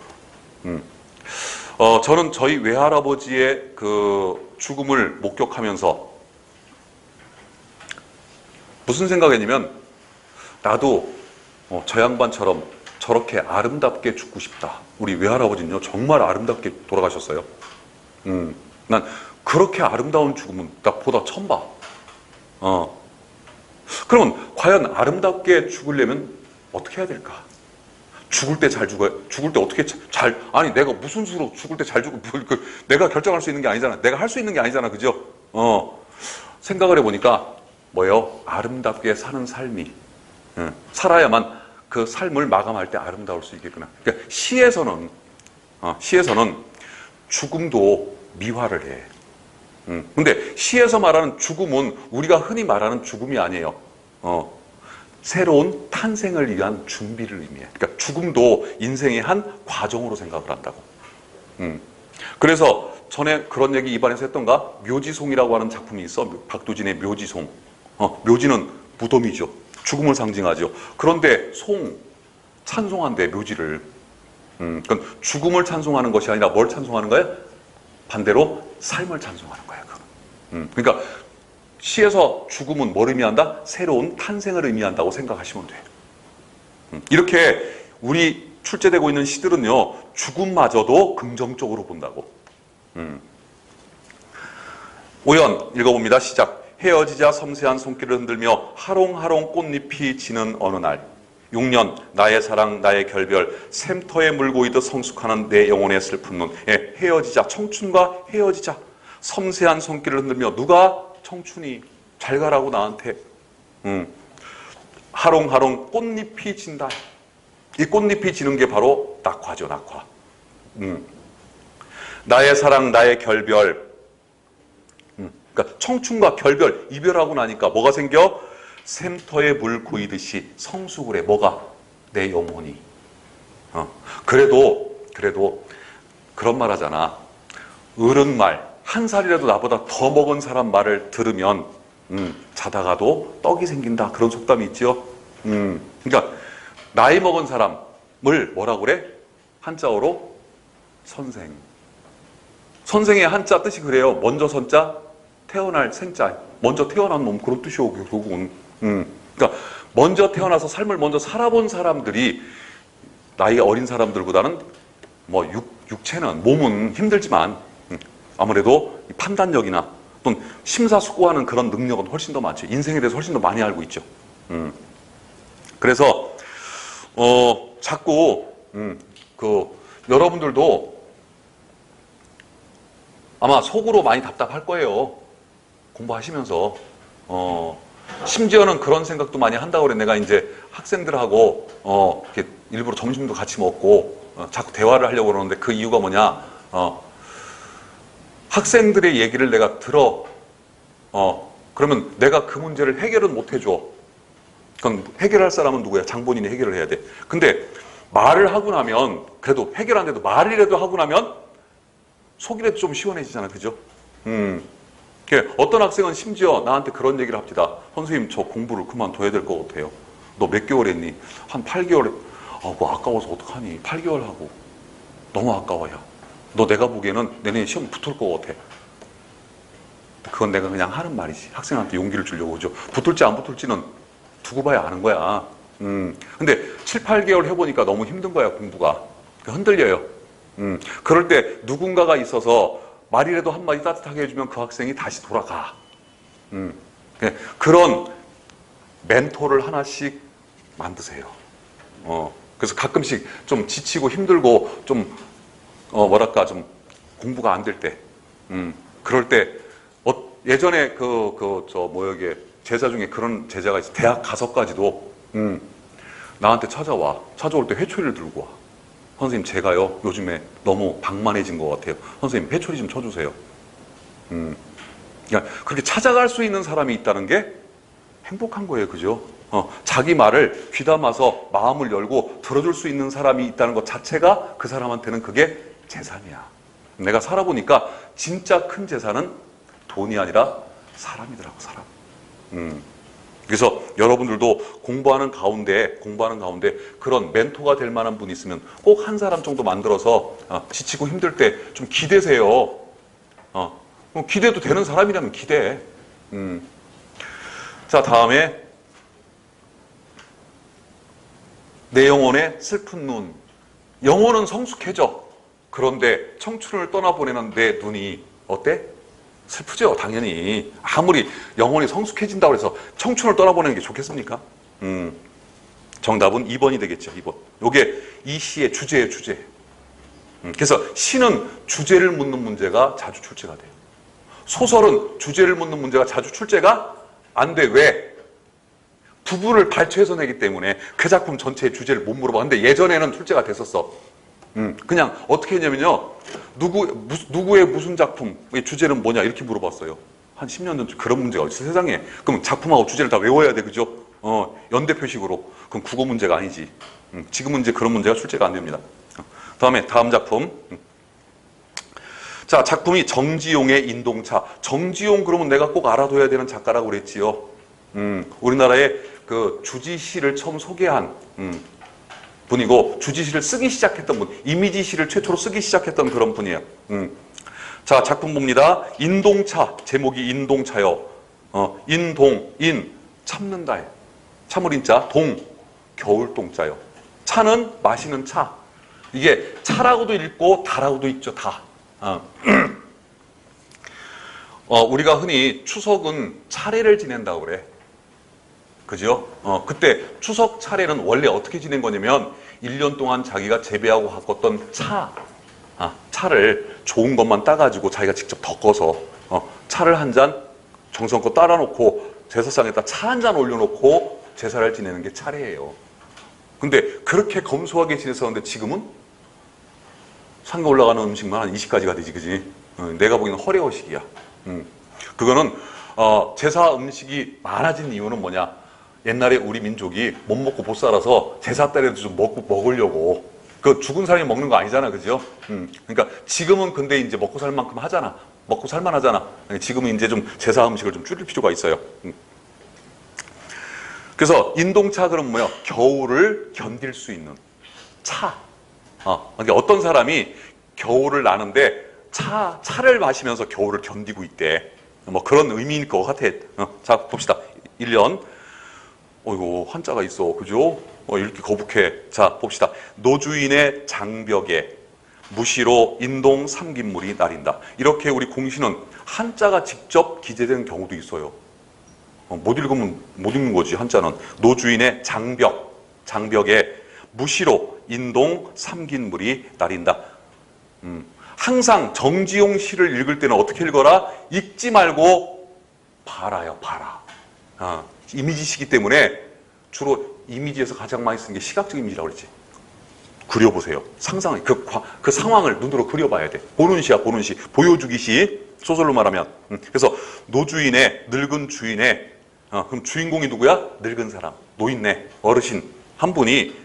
저는 저희 외할아버지의 그 죽음을 목격하면서 무슨 생각했냐면 나도 저 양반처럼 저렇게 아름답게 죽고 싶다. 우리 외할아버지는요 정말 아름답게 돌아가셨어요. 난 그렇게 아름다운 죽음은 나보다 처음 봐. 그러면 과연 아름답게 죽으려면 어떻게 해야 될까? 죽을 때 잘 죽어요. 죽을 때 어떻게 아니 내가 무슨 수로 죽을 때 잘 죽고 내가 결정할 수 있는 게 아니잖아. 내가 할 수 있는 게 아니잖아. 그죠? 생각을 해보니까 뭐예요? 아름답게 사는 삶이 살아야만 그 삶을 마감할 때 아름다울 수 있겠구나. 그러니까 시에서는 죽음도 미화를 해. 근데 시에서 말하는 죽음은 우리가 흔히 말하는 죽음이 아니에요. 새로운 탄생을 위한 준비를 의미해. 그러니까 죽음도 인생의 한 과정으로 생각을 한다고. 그래서 전에 그런 얘기 입안에서 했던가? 묘지송이라고 하는 작품이 있어. 박두진의 묘지송. 묘지는 무덤이죠. 죽음을 상징하죠. 그런데 찬송한대 묘지를. 그건 죽음을 찬송하는 것이 아니라 뭘 찬송하는 거야? 반대로 삶을 찬송하는 거야. 그러니까 시에서 죽음은 뭘 의미한다? 새로운 탄생을 의미한다고 생각하시면 돼. 이렇게 우리 출제되고 있는 시들은요 죽음마저도 긍정적으로 본다고. 5연 읽어봅니다. 시작. 헤어지자 섬세한 손길을 흔들며 하롱하롱 꽃잎이 지는 어느 날. 6년 나의 사랑 나의 결별 샘터에 물고 있듯 성숙하는 내 영혼의 슬픈 눈. 헤어지자. 청춘과 헤어지자. 섬세한 손길을 흔들며 누가? 청춘이 잘 가라고 나한테. 하롱하롱 꽃잎이 진다. 이 꽃잎이 지는 게 바로 낙화죠. 낙화. 나의 사랑 나의 결별. 그러니까 청춘과 결별, 이별하고 나니까 뭐가 생겨? 샘터에 물 고이듯이 성숙을 해. 뭐가? 내 영혼이. 그래도 그런 말 하잖아. 어른 말, 한 살이라도 나보다 더 먹은 사람 말을 들으면 자다가도 떡이 생긴다. 그런 속담이 있죠. 그러니까 나이 먹은 사람을 뭐라고 그래? 한자어로 선생. 선생의 한자 뜻이 그래요. 먼저 선자, 태어날 생자. 먼저 태어난 놈, 그런 뜻이오, 결국은. 그러니까 먼저 태어나서 삶을 먼저 살아본 사람들이 나이 어린 사람들보다는 뭐 육체는, 몸은 힘들지만 아무래도 판단력이나 또는 심사숙고하는 그런 능력은 훨씬 더 많죠. 인생에 대해서 훨씬 더 많이 알고 있죠. 그래서 자꾸 여러분들도 아마 속으로 많이 답답할 거예요. 공부하시면서. 심지어는 그런 생각도 많이 한다고 그래. 내가 이제 학생들하고 이렇게 일부러 점심도 같이 먹고 자꾸 대화를 하려고 그러는데 그 이유가 뭐냐? 학생들의 얘기를 내가 들어. 그러면 내가 그 문제를 해결은 못 해줘. 그럼 해결할 사람은 누구야? 장본인이 해결을 해야 돼. 근데 말을 하고 나면, 그래도 해결 안 돼도 말이라도 하고 나면 속이라도 좀 시원해지잖아. 그죠? 어떤 학생은 심지어 나한테 그런 얘기를 합니다. 선생님, 저 공부를 그만둬야 될 것 같아요. 너 몇 개월 했니? 한 8개월. 그거 아까워서 어떡하니? 8개월 하고. 너무 아까워, 야. 너 내가 보기에는 내년에 시험 붙을 것 같아. 그건 내가 그냥 하는 말이지. 학생한테 용기를 주려고. 그죠? 붙을지 안 붙을지는 두고 봐야 아는 거야. 근데 7, 8개월 해보니까 너무 힘든 거야, 공부가. 흔들려요. 그럴 때 누군가가 있어서 말이라도 한마디 따뜻하게 해주면 그 학생이 다시 돌아가. 그런 멘토를 하나씩 만드세요. 그래서 가끔씩 좀 지치고 힘들고 좀 좀 공부가 안 될 때, 그럴 때 예전에 제자 중에 그런 제자가 있어. 대학 가서까지도 나한테 찾아올 때 회초리를 들고 와. 선생님, 제가요 요즘에 너무 방만해진 것 같아요. 선생님, 회초리 좀 쳐주세요. 그러니까 그렇게 찾아갈 수 있는 사람이 있다는 게 행복한 거예요. 그죠? 자기 말을 귀담아서 마음을 열고 들어줄 수 있는 사람이 있다는 것 자체가 그 사람한테는 그게 재산이야. 내가 살아보니까 진짜 큰 재산은 돈이 아니라 사람이더라고, 사람. 그래서 여러분들도 공부하는 가운데 그런 멘토가 될 만한 분이 있으면 꼭 한 사람 정도 만들어서 지치고 힘들 때 좀 기대세요. 기대도 되는 사람이라면 기대. 자, 다음에 내 영혼의 슬픈 눈. 영혼은 성숙해져. 그런데 청춘을 떠나보내는 내 눈이 어때? 슬프죠, 당연히. 아무리 영혼이 성숙해진다고 해서 청춘을 떠나보내는 게 좋겠습니까? 정답은 2번이 되겠죠, 2번. 요게 이 시의 주제예요, 주제. 그래서 시는 주제를 묻는 문제가 자주 출제가 돼요. 소설은 주제를 묻는 문제가 자주 출제가 안 돼. 왜? 부분을 발췌해서 내기 때문에 그 작품 전체의 주제를 못 물어봐. 근데 예전에는 출제가 됐었어. 그냥 어떻게 했냐면요. 누구의 무슨 작품의 주제는 뭐냐 이렇게 물어봤어요. 한 10년 전 그런 문제가 어딨어, 세상에. 그럼 작품하고 주제를 다 외워야 돼, 그죠? 연대 표식으로. 그럼 국어 문제가 아니지. 지금은 이제 그런 문제가 출제가 안 됩니다. 다음 작품. 자, 작품이 정지용의 인동차. 정지용 그러면 내가 꼭 알아둬야 되는 작가라고 그랬지요. 우리나라의 그 주지시를 처음 소개한 분이고, 주지시를 쓰기 시작했던 분, 이미지시를 최초로 쓰기 시작했던 그런 분이에요. 자, 작품 봅니다. 인동차, 제목이 인동차요. 참는다예요. 참을 인자, 겨울동자요. 차는 마시는 차. 이게 차라고도 읽고 다라고도 읽죠, 다. 우리가 흔히 추석은 차례를 지낸다고 그래. 그죠? 그때 추석 차례는 원래 어떻게 지낸 거냐면 1년 동안 자기가 재배하고 갖었던 차를 좋은 것만 따가지고 자기가 직접 덮어서 차를 한 잔 정성껏 따라놓고 제사상에다 차 한 잔 올려놓고 제사를 지내는 게 차례예요. 근데 그렇게 검소하게 지냈었는데 지금은 상에 올라가는 음식만 한 20가지가 되지, 그지? 내가 보기에는 허례허식이야. 그거는 제사 음식이 많아진 이유는 뭐냐? 옛날에 우리 민족이 못 먹고 못 살아서 제사 때라도 좀 먹으려고 그 죽은 사람이 먹는 거 아니잖아, 그죠? 그러니까 지금은 근데 이제 먹고 살 만큼 하잖아. 먹고 살만 하잖아. 지금은 이제 좀 제사 음식을 좀 줄일 필요가 있어요. 그래서 인동차 그럼 뭐야? 겨울을 견딜 수 있는 차. 그러니까 어떤 사람이 겨울을 나는데 차를 마시면서 겨울을 견디고 있대. 뭐 그런 의미일 것 같아. 자, 봅시다. 1년. 어이구, 한자가 있어. 그죠? 이렇게 거북해. 자, 봅시다. 노주인의 장벽에 무시로 인동 삼김물이 나린다. 이렇게 우리 공시는 한자가 직접 기재되는 경우도 있어요. 못 읽으면 못 읽는 거지, 한자는. 노주인의 장벽에 무시로 인동 삼김물이 나린다. 항상 정지용 시를 읽을 때는 어떻게 읽어라? 읽지 말고 봐라요, 봐라. 이미지시기 때문에 주로 이미지에서 가장 많이 쓰는 게 시각적 이미지라고 그랬지. 그려보세요. 상상을, 그 상황을 눈으로 그려봐야 돼. 보는 시야, 보는 시. 보여주기 시. 소설로 말하면. 그래서 노주인의, 늙은 주인의, 그럼 주인공이 누구야? 늙은 사람. 노인네, 어르신. 한 분이,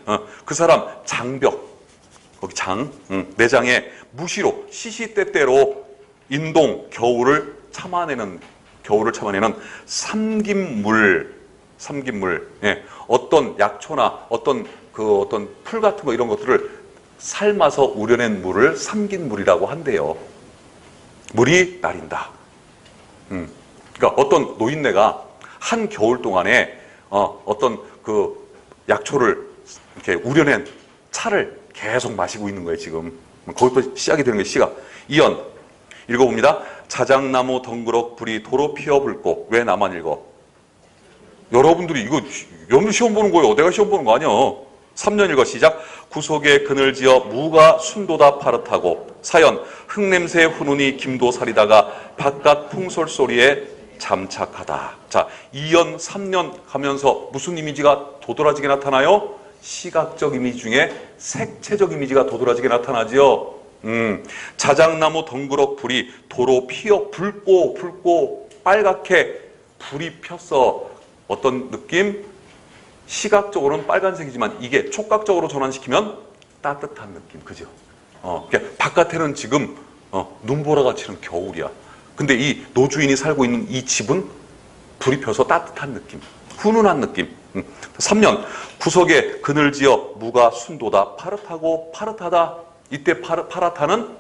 그 사람 장벽. 거기 내장에 무시로, 시시때때로 인동, 겨울을 참아내는 삼김물. 예. 어떤 약초나 어떤 풀 같은 거 이런 것들을 삶아서 우려낸 물을 삼긴 물이라고 한대요. 물이 나린다. 그러니까 어떤 노인네가 한 겨울 동안에 어떤 그 약초를 이렇게 우려낸 차를 계속 마시고 있는 거예요, 지금. 거기부터 시작이 되는 거예요, 시가. 이연. 읽어봅니다. 자작나무 덩그럭 불이 도로 피어 불고. 왜 나만 읽어? 여러분들이 이거 여러분 시험 보는 거예요. 내가 시험 보는 거 아니야. 3년 읽어. 시작. 구속에 그늘지어 무가 순도다 파릇하고. 사연. 흙냄새 훈훈이 김도살이다가 바깥 풍솔소리에 잠착하다. 자, 2연 3년 가면서 무슨 이미지가 도드라지게 나타나요? 시각적 이미지 중에 색채적 이미지가 도드라지게 나타나죠. 자작나무 덩그럭 불이 도로 피어 붉고 빨갛게 불이 폈어. 어떤 느낌? 시각적으로는 빨간색이지만 이게 촉각적으로 전환시키면 따뜻한 느낌, 그죠? 그러니까 바깥에는 지금 눈보라가 치는 겨울이야. 근데 이 노주인이 살고 있는 이 집은 불이 펴서 따뜻한 느낌, 훈훈한 느낌. 3년 구석에 그늘지어 무가 순도다 파릇하고 파릇하다. 이때 파릇하는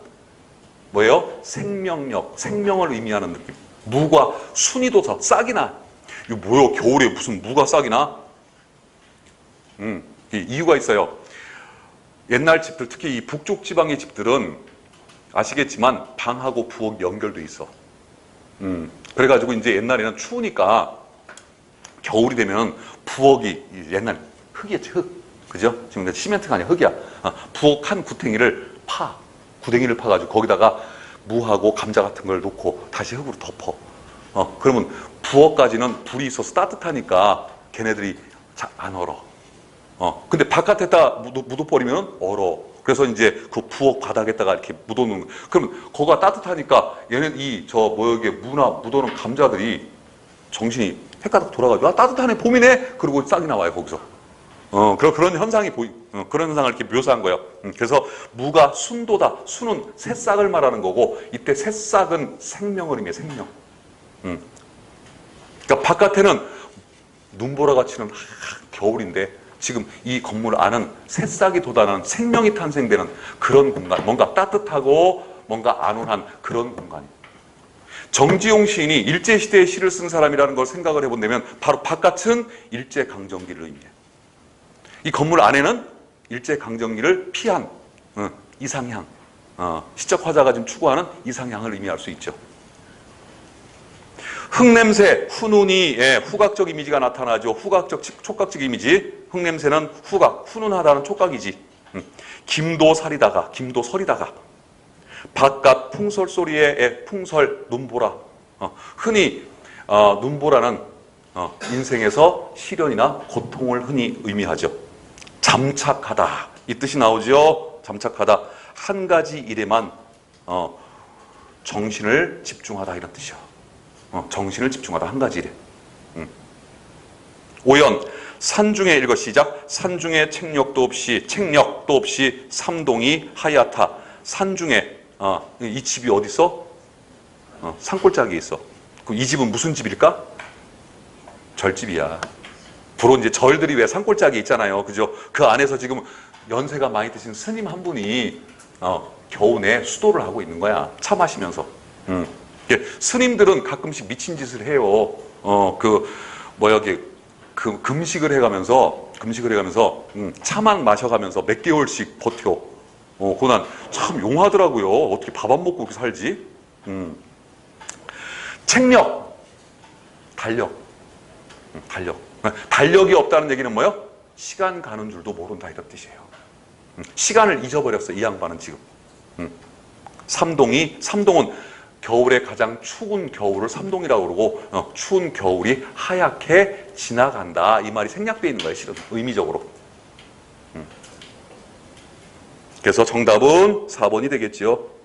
뭐예요? 생명력, 생명을 의미하는 느낌. 무가 순이 돋아 싹이 나. 이거 뭐요? 겨울에 무슨 무가 싹이 나? 이유가 있어요. 옛날 집들, 특히 이 북쪽 지방의 집들은 아시겠지만 방하고 부엌 연결돼 있어. 그래가지고 이제 옛날에는 추우니까 겨울이 되면 부엌이 옛날 흙이었지, 흙. 그죠? 지금 시멘트가 아니라 흙이야. 부엌 한 구덩이를 구덩이를 파가지고 거기다가 무하고 감자 같은 걸 놓고 다시 흙으로 덮어. 그러면 부엌까지는 불이 있어서 따뜻하니까 걔네들이 안 얼어. 근데 바깥에다 묻어버리면 얼어. 그래서 이제 그 부엌 바닥에다가 이렇게 묻어놓는. 그럼 거기가 따뜻하니까 얘는 여기에 무나 묻어놓은 감자들이 정신이 헷가닥 돌아가지고 따뜻하네, 봄이네. 그리고 싹이 나와요, 거기서. 그런 현상이 그런 현상을 이렇게 묘사한 거예요. 그래서 무가 순도다. 순은 새싹을 말하는 거고, 이때 새싹은 생명을 의미해, 생명. 그러니까 바깥에는 눈보라가 치는 겨울인데 지금 이 건물 안은 새싹이 돋아나는 생명이 탄생되는 그런 공간, 뭔가 따뜻하고 뭔가 안온한 그런 공간이에요. 정지용 시인이 일제시대의 시를 쓴 사람이라는 걸 생각을 해본다면 바로 바깥은 일제강점기를 의미해요. 이 건물 안에는 일제강점기를 피한 이상향, 시적 화자가 지금 추구하는 이상향을 의미할 수 있죠. 흙냄새, 훈훈이 후각적 이미지가 나타나죠. 후각적, 촉각적 이미지. 흙냄새는 후각, 훈훈하다는 촉각이지. 김도설이다가 바깥 풍설 소리에 풍설, 눈보라. 흔히 눈보라는 인생에서 시련이나 고통을 흔히 의미하죠. 잠착하다, 이 뜻이 나오죠. 잠착하다, 한 가지 일에만 정신을 집중하다, 이런 뜻이요. 정신을 집중하다, 한 가지 일에. 오연, 산중에 읽어 시작. 산중에 책력도 없이 삼동이 하얗다. 산중에 이 집이 어디 있어? 산골짜기에 있어. 그럼 이 집은 무슨 집일까? 절집이야. 주로 이제 절들이 왜 산골짜기에 있잖아요. 그죠? 그 안에서 지금 연세가 많이 드신 스님 한 분이 겨우내 수도를 하고 있는 거야. 차 마시면서. 스님들은 가끔씩 미친 짓을 해요. 금식을 해가면서 차만 마셔가면서 몇 개월씩 버텨. 그거 난 참 용하더라고요. 어떻게 밥 안 먹고 그렇게 살지? 책력, 달력. 달력이 없다는 얘기는 뭐예요? 시간 가는 줄도 모른다 이런 뜻이에요. 시간을 잊어버렸어 이 양반은 지금. 삼동은 겨울에 가장 추운 겨울을 삼동이라고 그러고 추운 겨울이 하얗게 지나간다 이 말이 생략되어 있는 거예요 실은 의미적으로. 그래서 정답은 4번이 되겠지요.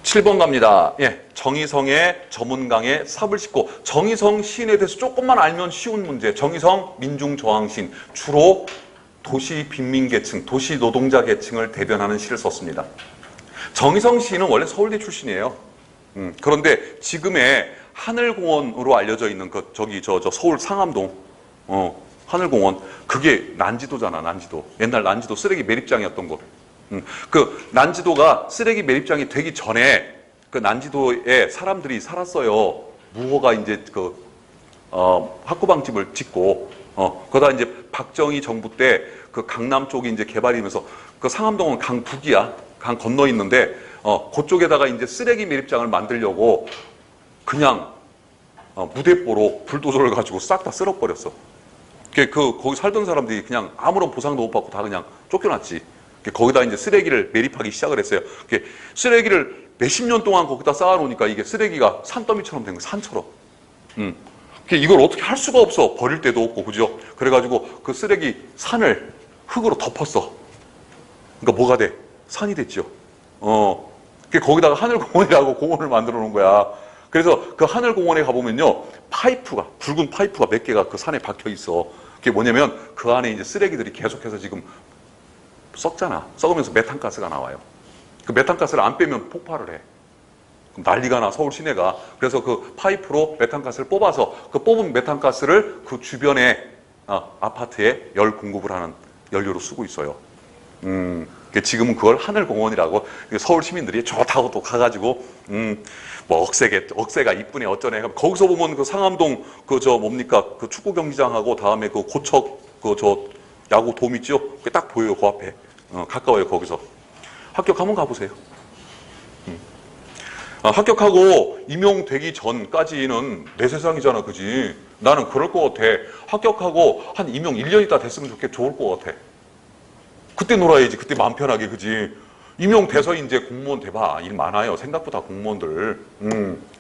7번 갑니다. 예, 정의성의 저문강에 삽을 싣고. 정의성 시인에 대해서 조금만 알면 쉬운 문제. 정의성 민중저항시인, 주로 도시 빈민계층, 도시 노동자 계층을 대변하는 시를 썼습니다. 정의성 시인은 원래 서울대 출신이에요. 그런데 지금의 하늘공원으로 알려져 있는 서울 상암동 하늘공원, 그게 난지도잖아. 난지도. 옛날 난지도 쓰레기 매립장이었던 곳. 그 난지도가 쓰레기 매립장이 되기 전에 그 난지도에 사람들이 살았어요. 무호가 이제 학구방집을 짓고, 그러다 이제 박정희 정부 때 그 강남 쪽이 이제 개발이면서 그 상암동은 강 북이야. 강 건너 있는데, 그쪽에다가 이제 쓰레기 매립장을 만들려고 그냥 무대뽀로 불도저를 가지고 싹 다 쓸어버렸어. 거기 살던 사람들이 그냥 아무런 보상도 못 받고 다 그냥 쫓겨났지. 거기다 이제 쓰레기를 매립하기 시작을 했어요. 쓰레기를 몇십 년 동안 거기다 쌓아놓으니까 이게 쓰레기가 산더미처럼 된 거예요. 산처럼. 이걸 어떻게 할 수가 없어. 버릴 데도 없고, 그죠? 그래가지고 그 쓰레기 산을 흙으로 덮었어. 그러니까 뭐가 돼? 산이 됐죠. 거기다가 하늘공원이라고 공원을 만들어 놓은 거야. 그래서 그 하늘공원에 가보면요. 붉은 파이프가 몇 개가 그 산에 박혀 있어. 그게 뭐냐면 그 안에 이제 쓰레기들이 계속해서 지금 썩잖아. 썩으면서 메탄가스가 나와요. 그 메탄가스를 안 빼면 폭발을 해. 그럼 난리가 나, 서울 시내가. 그래서 그 파이프로 메탄가스를 뽑아서 그 뽑은 메탄가스를 그 주변에 아파트에 열 공급을 하는 연료로 쓰고 있어요. 지금은 그걸 하늘공원이라고 서울 시민들이 좋다고 또 가가지고 뭐 억새가 이쁘네 어쩌네. 거기서 보면 그 상암동 그 축구 경기장하고 다음에 그 고척 야구 돔 있죠? 그게 딱 보여요, 그 앞에. 가까워요, 거기서. 합격하면 가보세요. 합격하고 임용되기 전까지는 내 세상이잖아, 그지? 나는 그럴 것 같아. 합격하고 한 임용 1년 있다 됐으면 좋을 것 같아. 그때 놀아야지, 그때 마음 편하게, 그지? 임용돼서 이제 공무원 돼봐. 일 많아요, 생각보다 공무원들.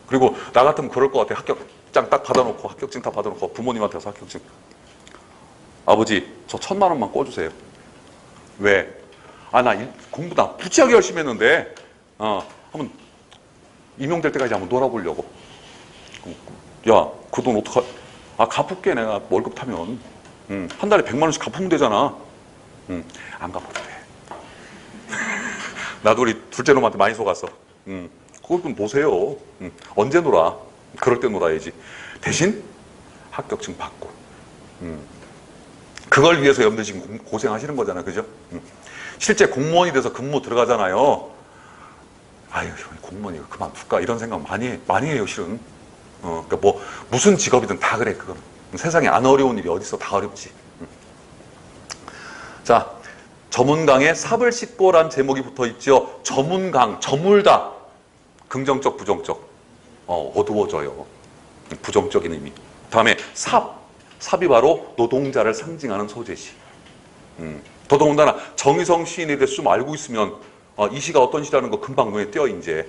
그리고 나 같으면 그럴 것 같아. 합격장 딱 받아놓고, 합격증 다 받아놓고, 부모님한테 가서 합격증. 아버지, 저 1,000만 원만 꿔주세요. 왜? 나 공부 나 무지하게 열심히 했는데, 한번 임용될 때까지 한번 놀아보려고. 야, 그 돈 갚을게, 내가 월급 타면. 한 달에 100만 원씩 갚으면 되잖아. 안 갚아도 돼. 나도 우리 둘째 놈한테 많이 속았어. 그걸 좀 보세요. 언제 놀아? 그럴 때 놀아야지. 대신 합격증 받고. 그걸 위해서 여러분들 지금 고생하시는 거잖아요. 그죠? 실제 공무원이 돼서 근무 들어가잖아요. 아유, 공무원이 그만둘까? 이런 생각 많이 해요, 실은. 그러니까 무슨 직업이든 다 그래, 그건. 세상에 안 어려운 일이 어딨어, 다 어렵지. 자, 저문강에 삽을 싣고란 제목이 붙어 있죠. 저문강, 저물다. 긍정적, 부정적. 어두워져요. 부정적인 의미. 다음에 삽이 바로 노동자를 상징하는 소재시. 더더군다나 정의성 시인에 대해서 좀 알고 있으면 이 시가 어떤 시라는 거 금방 눈에 띄어 이제.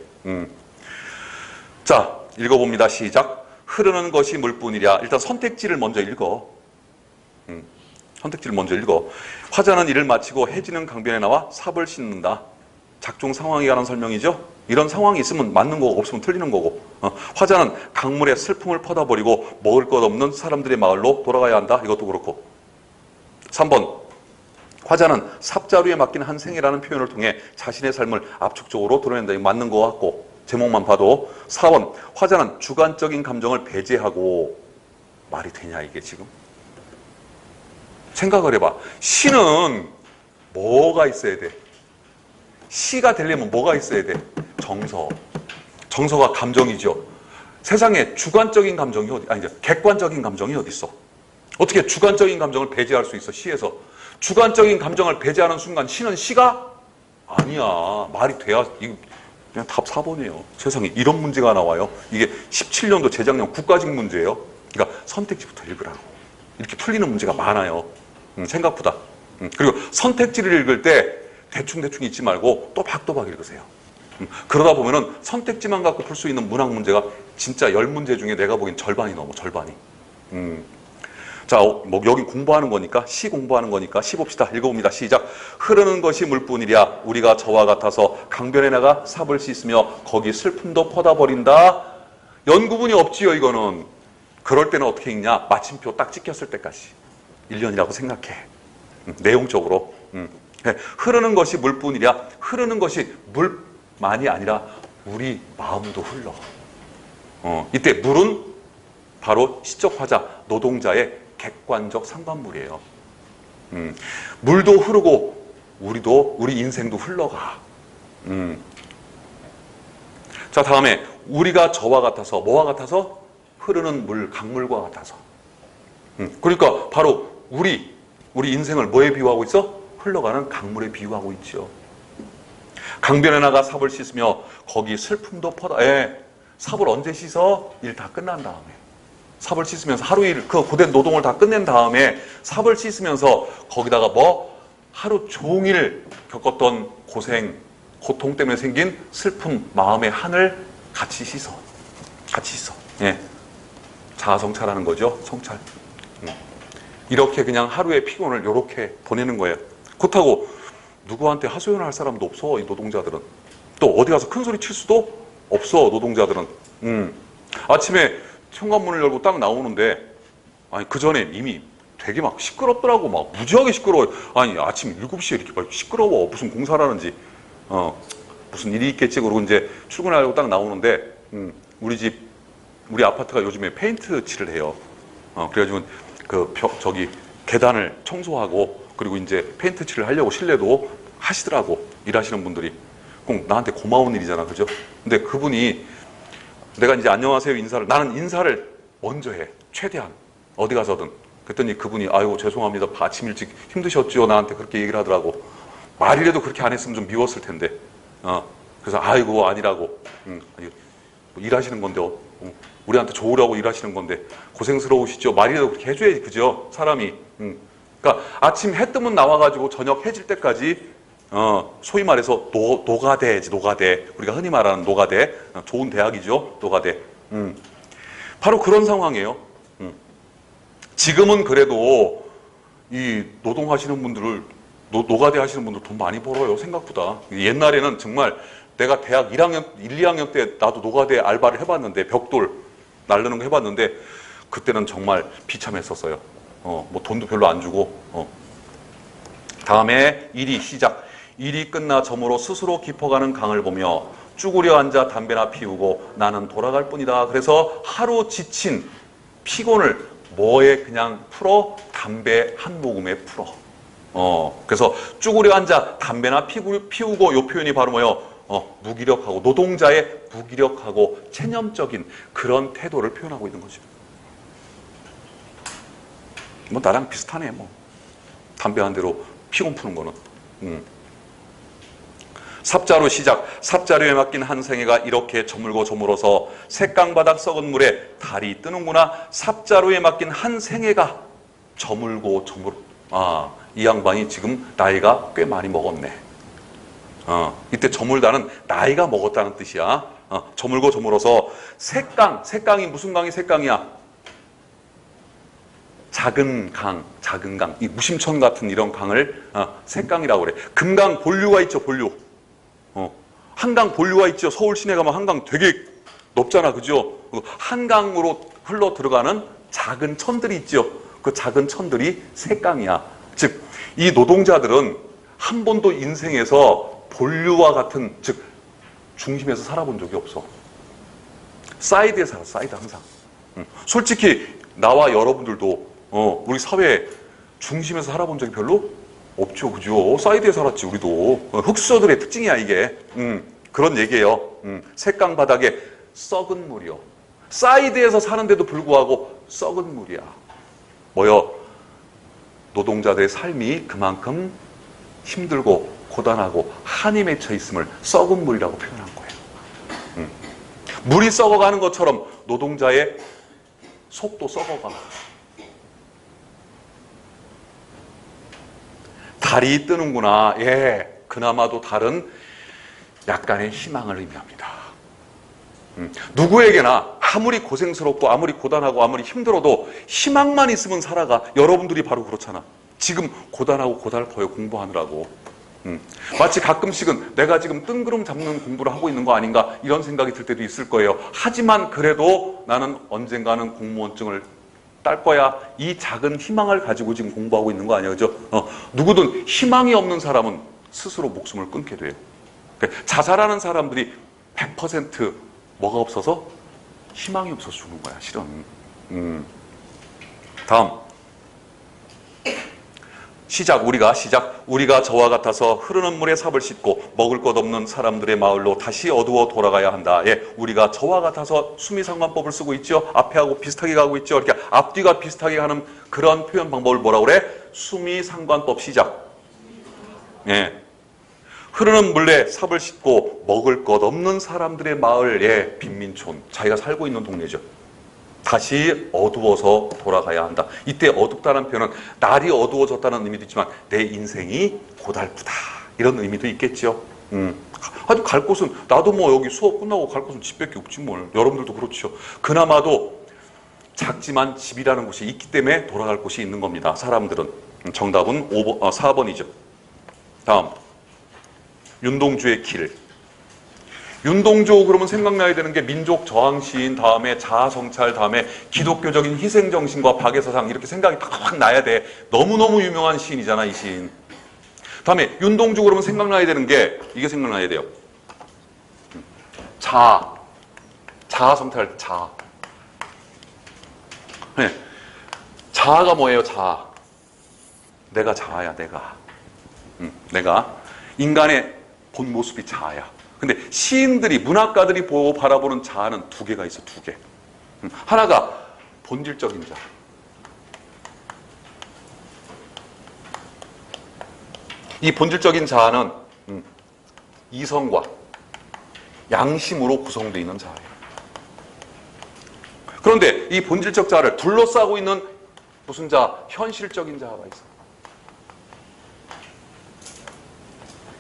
자, 읽어봅니다. 시작. 흐르는 것이 물뿐이랴. 일단 선택지를 먼저 읽어. 선택지를 먼저 읽어. 화자는 일을 마치고 해지는 강변에 나와 삽을 싣는다. 작중 상황에 관한 설명이죠. 이런 상황이 있으면 맞는 거고 없으면 틀리는 거고. 화자는 강물에 슬픔을 퍼다버리고 먹을 것 없는 사람들의 마을로 돌아가야 한다. 이것도 그렇고. 3번 화자는 삽자루에 맡긴 한 생이라는 표현을 통해 자신의 삶을 압축적으로 드러낸다. 이거 맞는 것 같고 제목만 봐도. 4번 화자는 주관적인 감정을 배제하고. 말이 되냐 이게 지금? 생각을 해봐. 시는 뭐가 있어야 돼? 시가 되려면 뭐가 있어야 돼? 정서. 정서가 감정이죠. 세상에 주관적인 감정이 객관적인 감정이 어디 있어? 어떻게 주관적인 감정을 배제할 수 있어? 시에서. 주관적인 감정을 배제하는 순간 시는 시가 아니야. 말이 돼야. 이거 그냥 답 4번이에요. 세상에 이런 문제가 나와요. 이게 17년도 재작년 국가직 문제예요. 그러니까 선택지부터 읽으라고. 이렇게 풀리는 문제가 많아요. 생각보다. 그리고 선택지를 읽을 때 대충대충 읽지 말고 또박또박 읽으세요. 그러다 보면은 선택지만 갖고 풀 수 있는 문학 문제가 진짜 10문제 중에 내가 보기엔 절반이 넘어. 절반이. 자, 뭐 여기 공부하는 거니까, 시 공부하는 거니까 시 봅시다. 읽어봅니다. 시작. 흐르는 것이 물뿐이랴. 우리가 저와 같아서 강변에 나가 삽을 씻으며 거기 슬픔도 퍼다버린다. 연구분이 없지요, 이거는. 그럴 때는 어떻게 읽냐? 마침표 딱 찍혔을 때까지. 1년이라고 생각해. 내용적으로. 흐르는 것이 물뿐이랴. 흐르는 것이 물만이 아니라 우리 마음도 흘러. 이때 물은 바로 시적 화자, 노동자의 객관적 상관물이에요. 물도 흐르고 우리 인생도 흘러가. 자, 다음에 우리가 저와 같아서 뭐와 같아서? 흐르는 물, 강물과 같아서. 그러니까 바로 우리 인생을 뭐에 비유하고 있어? 흘러가는 강물에 비유하고 있죠. 강변에 나가 삽을 씻으며 거기 슬픔도 퍼다. 삽을 언제 씻어? 일 다 끝난 다음에. 삽을 씻으면서 하루 일, 그 고된 노동을 다 끝낸 다음에 삽을 씻으면서 거기다가 뭐 하루 종일 겪었던 고생, 고통 때문에 생긴 슬픔, 마음의 한을 같이 씻어. 같이 씻어. 예. 자아성찰하는 거죠. 성찰. 이렇게 그냥 하루의 피곤을 이렇게 보내는 거예요. 그렇다고 누구한테 하소연할 사람도 없어. 이 노동자들은. 또 어디 가서 큰 소리 칠 수도 없어. 노동자들은. 아침에 현관문을 열고 딱 나오는데, 아니 그 전에 이미 되게 막 시끄럽더라고. 막 무지하게 시끄러워요. 아니 아침 7시에 이렇게 막 시끄러워. 무슨 공사를 하는지 무슨 일이 있겠지. 그러고 이제 출근하려고 딱 나오는데 우리 아파트가 요즘에 페인트 칠을 해요. 그래가지고 저기 계단을 청소하고 그리고 이제 페인트 칠을 하려고 실내도 하시더라고. 일하시는 분들이. 꼭 나한테 고마운 일이잖아. 그죠? 근데 그분이 내가 이제 안녕하세요 인사를, 나는 인사를 먼저 해. 최대한. 어디 가서든. 그랬더니 그분이 아이고 죄송합니다. 아침 일찍 힘드셨죠? 나한테 그렇게 얘기를 하더라고. 말이라도 그렇게 안 했으면 좀 미웠을 텐데. 그래서 아이고 아니라고. 뭐 일하시는 건데 우리한테 좋으라고 일하시는 건데 고생스러우시죠? 말이라도 그렇게 해줘야지. 그죠? 사람이. 그러니까 아침 해 뜨면 나와가지고 저녁 해질 때까지 소위 말해서 노가대지. 노가대. 우리가 흔히 말하는 노가대. 좋은 대학이죠. 노가대. 바로 그런 상황이에요. 지금은 그래도 이 노동하시는 분들을 노가대 하시는 분들 돈 많이 벌어요. 생각보다. 옛날에는 정말 내가 대학 1, 2학년 때 나도 노가대 알바를 해봤는데 벽돌 날르는 거 해봤는데 그때는 정말 비참했었어요. 뭐 돈도 별로 안 주고. 다음에 일이 시작. 일이 끝나 저물어 스스로 깊어가는 강을 보며 쭈그려 앉아 담배나 피우고 나는 돌아갈 뿐이다. 그래서 하루 지친 피곤을 뭐에 그냥 풀어? 담배 한 모금에 풀어. 그래서 쭈그려 앉아 담배나 피우고 요 표현이 바로 뭐예요? 무기력하고 노동자의 무기력하고 체념적인 그런 태도를 표현하고 있는 거죠. 뭐 나랑 비슷하네. 뭐 담배 한 대로 피곤 푸는 거는. 삽자루 시작. 삽자루에 맡긴 한 생애가 이렇게 저물고 저물어서 색강바닥 썩은 물에 달이 뜨는구나. 삽자루에 맡긴 한 생애가 저물고 이 양반이 지금 나이가 꽤 많이 먹었네. 이때 저물다는 나이가 먹었다는 뜻이야. 저물고 저물어서 색강이 무슨 강이 색강이야? 작은 강, 이 무심천 같은 이런 강을 색강이라고 그래. 금강 본류가 있죠, 본류. 한강 본류가 있죠. 서울 시내 가면 한강 되게 높잖아, 그죠? 한강으로 흘러 들어가는 작은 천들이 있죠. 그 작은 천들이 색강이야. 즉, 이 노동자들은 한 번도 인생에서 본류와 같은, 즉, 중심에서 살아본 적이 없어. 사이드에 살아, 사이드 항상. 솔직히 나와 여러분들도 우리 사회 중심에서 살아본 적이 별로 없죠, 그죠? 사이드에 살았지, 우리도. 흑수저들의 특징이야, 이게. 그런 얘기예요. 색강 바닥에 썩은 물이요. 사이드에서 사는데도 불구하고 썩은 물이야. 뭐요? 노동자들의 삶이 그만큼 힘들고 고단하고 한이 맺혀 있음을 썩은 물이라고 표현한 거예요. 물이 썩어가는 것처럼 노동자의 속도 썩어가. 달이 뜨는구나. 예, 그나마도 달은 약간의 희망을 의미합니다. 누구에게나 아무리 고생스럽고 아무리 고단하고 아무리 힘들어도 희망만 있으면 살아가. 여러분들이 바로 그렇잖아. 지금 고단하고 고달퍼요, 공부하느라고. 마치 가끔씩은 내가 지금 뜬구름 잡는 공부를 하고 있는 거 아닌가 이런 생각이 들 때도 있을 거예요. 하지만 그래도 나는 언젠가는 공무원증을 딸 거야. 이 작은 희망을 가지고 지금 공부하고 있는 거 아니야, 그죠? 누구든 희망이 없는 사람은 스스로 목숨을 끊게 돼요. 그러니까 자살하는 사람들이 100% 뭐가 없어서? 희망이 없어서 죽는 거야, 실은. 다음. 우리가 저와 같아서 흐르는 물에 삽을 싣고 먹을 것 없는 사람들의 마을로 다시 어두워 돌아가야 한다. 예, 우리가 저와 같아서 수미상관법을 쓰고 있죠. 앞에하고 비슷하게 가고 있죠. 이렇게 앞뒤가 비슷하게 하는 그런 표현 방법을 뭐라고 그래? 수미상관법 시작. 예. 흐르는 물에 삽을 싣고 먹을 것 없는 사람들의 마을, 예, 빈민촌. 자기가 살고 있는 동네죠. 다시 어두워서 돌아가야 한다. 이때 어둡다는 표현은 날이 어두워졌다는 의미도 있지만 내 인생이 고달프다. 이런 의미도 있겠죠. 아주 갈 곳은, 나도 뭐 여기 수업 끝나고 갈 곳은 집밖에 없지 뭘. 여러분들도 그렇죠. 그나마도 작지만 집이라는 곳이 있기 때문에 돌아갈 곳이 있는 겁니다. 사람들은. 정답은 4번이죠. 다음. 윤동주의 길. 윤동주 그러면 생각나야 되는 게 민족 저항 시인, 다음에 자아성찰, 다음에 기독교적인 희생정신과 박애사상 이렇게 생각이 팍팍 나야 돼. 너무너무 유명한 시인이잖아, 이 시인. 다음에 윤동주 그러면 생각나야 되는 게 이게 생각나야 돼요. 자아성찰, 자아. 네. 자아가 뭐예요, 자아? 내가 자아야, 내가. 내가. 인간의 본 모습이 자아야. 근데 시인들이, 문학가들이 보고 바라보는 자아는 두 개가 있어, 두 개. 하나가 본질적인 자아. 이 본질적인 자아는 이성과 양심으로 구성되어 있는 자아예요. 그런데 이 본질적 자아를 둘러싸고 있는 무슨 자아? 현실적인 자아가 있어.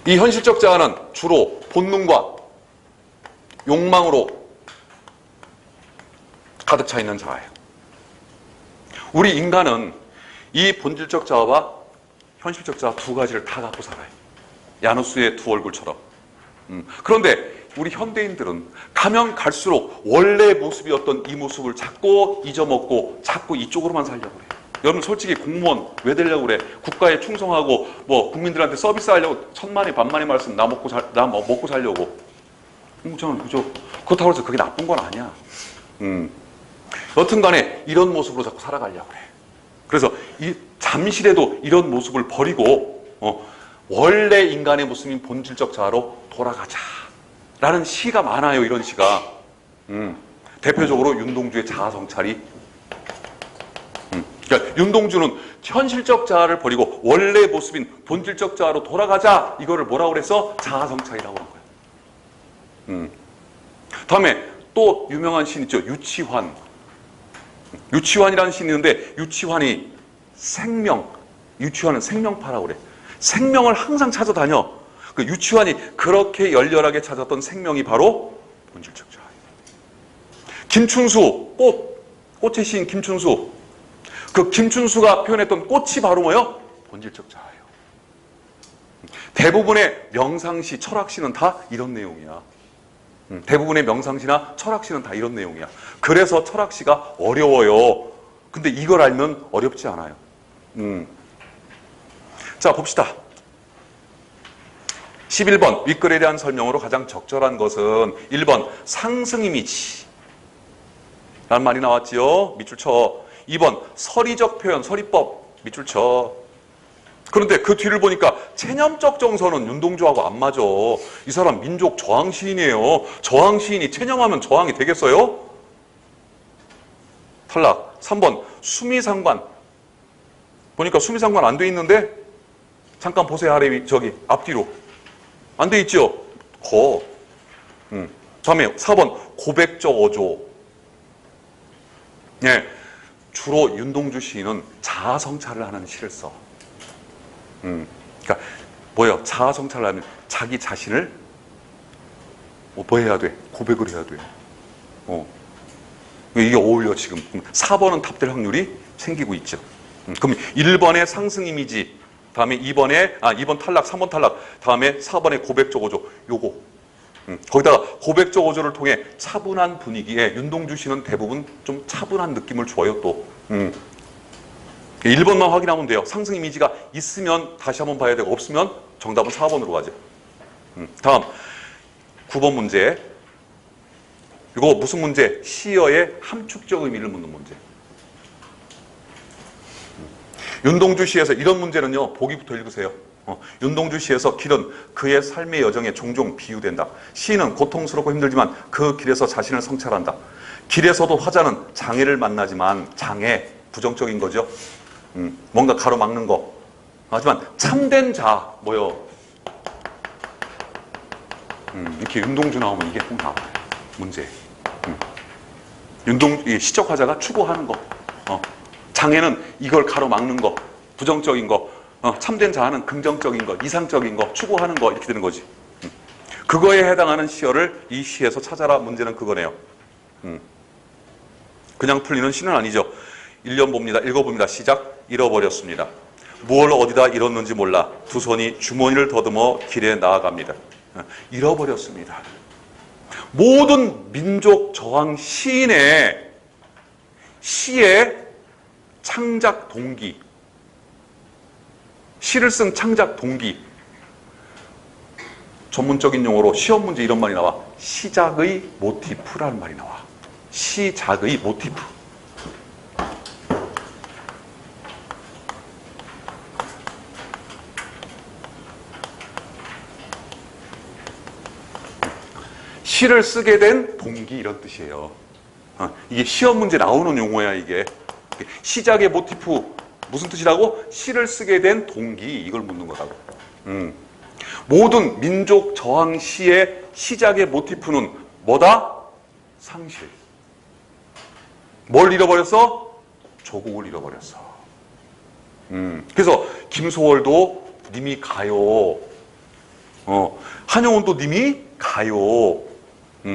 이 현실적 자아는 주로 본능과 욕망으로 가득 차 있는 자아예요. 우리 인간은 이 본질적 자아와 현실적 자아 두 가지를 다 갖고 살아요. 야누스의 두 얼굴처럼. 그런데 우리 현대인들은 가면 갈수록 원래 모습이었던 이 모습을 자꾸 잊어먹고 자꾸 이쪽으로만 살려고 그래요. 여러분 솔직히 공무원 왜 되려고 그래? 국가에 충성하고 뭐 국민들한테 서비스하려고 천만에 반만에 말씀 나 먹고 살려고. 저는 그죠? 그렇다고 해서 그게 나쁜 건 아니야. 여튼 간에 이런 모습으로 자꾸 살아가려고 그래. 그래서 잠시라도 이런 모습을 버리고 원래 인간의 모습인 본질적 자아로 돌아가자 라는 시가 많아요. 이런 시가. 대표적으로 윤동주의 자아성찰이. 그러니까 윤동주는 현실적 자아를 버리고 원래 모습인 본질적 자아로 돌아가자, 이거를 뭐라고 그래서 자아성찰이라고 한 거예요. 다음에 또 유명한 시인 있죠. 유치환. 유치환이라는 시인이 있는데 유치환은 생명파라고 그래. 생명을 항상 찾아다녀. 그 유치환이 그렇게 열렬하게 찾았던 생명이 바로 본질적 자아예요. 김춘수, 꽃의 시인 김춘수. 그 김춘수가 표현했던 꽃이 바로 뭐예요? 본질적 자아예요. 대부분의 명상시, 철학시는 다 이런 내용이야. 대부분의 명상시나 철학시는 다 이런 내용이야. 그래서 철학시가 어려워요. 근데 이걸 알면 어렵지 않아요. 자, 봅시다. 11번 윗글에 대한 설명으로 가장 적절한 것은 1번 상승 이미지 라는 말이 나왔지요. 밑줄 쳐. 2번 서리적 표현, 서리법 밑줄 쳐. 그런데 그 뒤를 보니까 체념적 정서는 윤동주하고 안 맞아. 이 사람 민족 저항 시인이에요. 저항 시인이 체념하면 저항이 되겠어요? 탈락. 3번 수미상관. 보니까 수미상관 안 돼 있는데 잠깐 보세요. 아래 저기 앞뒤로. 안 돼 있죠? 다음에 4번 고백적 어조. 예, 주로 윤동주 시인은 자아성찰을 하는 시를 써. 그러니까 뭐예요? 자아성찰을 하면 자기 자신을 뭐 해야 돼? 고백을 해야 돼. 이게 어울려 지금. 4번은 답될 확률이 생기고 있죠. 그럼 1번의 상승 이미지, 다음에 2번 탈락, 3번 탈락, 다음에 4번의 고백적 어조. 요거. 거기다가 고백적 어조를 통해 차분한 분위기에 윤동주 씨는 대부분 좀 차분한 느낌을 줘요 또. 1번만 확인하면 돼요. 상승 이미지가 있으면 다시 한번 봐야 되고 없으면 정답은 4번으로 가죠. 다음 9번 문제. 이거 무슨 문제? 시어의 함축적 의미를 묻는 문제. 윤동주 시에서 이런 문제는요. 보기부터 읽으세요. 윤동주 시에서 길은 그의 삶의 여정에 종종 비유된다. 시인은 고통스럽고 힘들지만 그 길에서 자신을 성찰한다. 길에서도 화자는 장애를 만나지만 장애, 부정적인 거죠. 뭔가 가로막는 거. 하지만 참된 자, 뭐요? 이렇게 윤동주 나오면 이게 꼭 나와요. 문제. 시적 화자가 추구하는 거. 장애는 이걸 가로막는 거, 부정적인 거. 참된 자아는 긍정적인 거, 이상적인 거, 추구하는 거 이렇게 되는 거지. 그거에 해당하는 시어를 이 시에서 찾아라. 문제는 그거네요. 그냥 풀리는 시는 아니죠. 1년 봅니다. 읽어봅니다. 시작. 잃어버렸습니다. 무얼 어디다 잃었는지 몰라 두 손이 주머니를 더듬어 길에 나아갑니다. 잃어버렸습니다. 모든 민족 저항 시인의 시의 창작 동기, 시를 쓴 창작 동기, 전문적인 용어로 시험 문제 이런 말이 나와. 시작의 모티프라는 말이 나와. 시작의 모티프. 시를 쓰게 된 동기 이런 뜻이에요. 이게 시험 문제 나오는 용어야 이게. 시작의 모티프 무슨 뜻이라고? 시를 쓰게 된 동기 이걸 묻는 거라고. 모든 민족 저항 시의 시작의 모티프는 뭐다? 상실. 뭘 잃어버렸어? 조국을 잃어버렸어. 그래서 김소월도 님이 가요. 한용운도 님이 가요.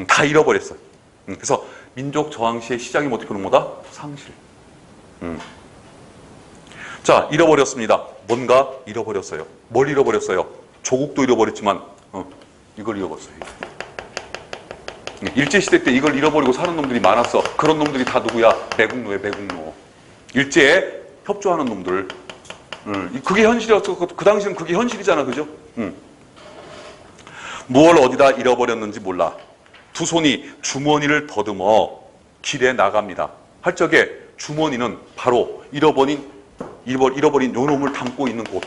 다 잃어버렸어요. 그래서 민족 저항시의 시작의 모티프는 뭐다? 상실. 자, 잃어버렸습니다. 뭔가 잃어버렸어요. 뭘 잃어버렸어요? 조국도 잃어버렸지만 이걸 잃어버렸어요. 일제시대 때 이걸 잃어버리고 사는 놈들이 많았어. 그런 놈들이 다 누구야? 매국노에 매국노. 일제에 협조하는 놈들. 그게 현실이었어. 그 당시는 그게 현실이잖아. 그죠? 무얼 어디다 잃어버렸는지 몰라. 두 손이 주머니를 더듬어 길에 나갑니다. 할 적에 주머니는 바로 잃어버린 요 놈을 담고 있는 곳.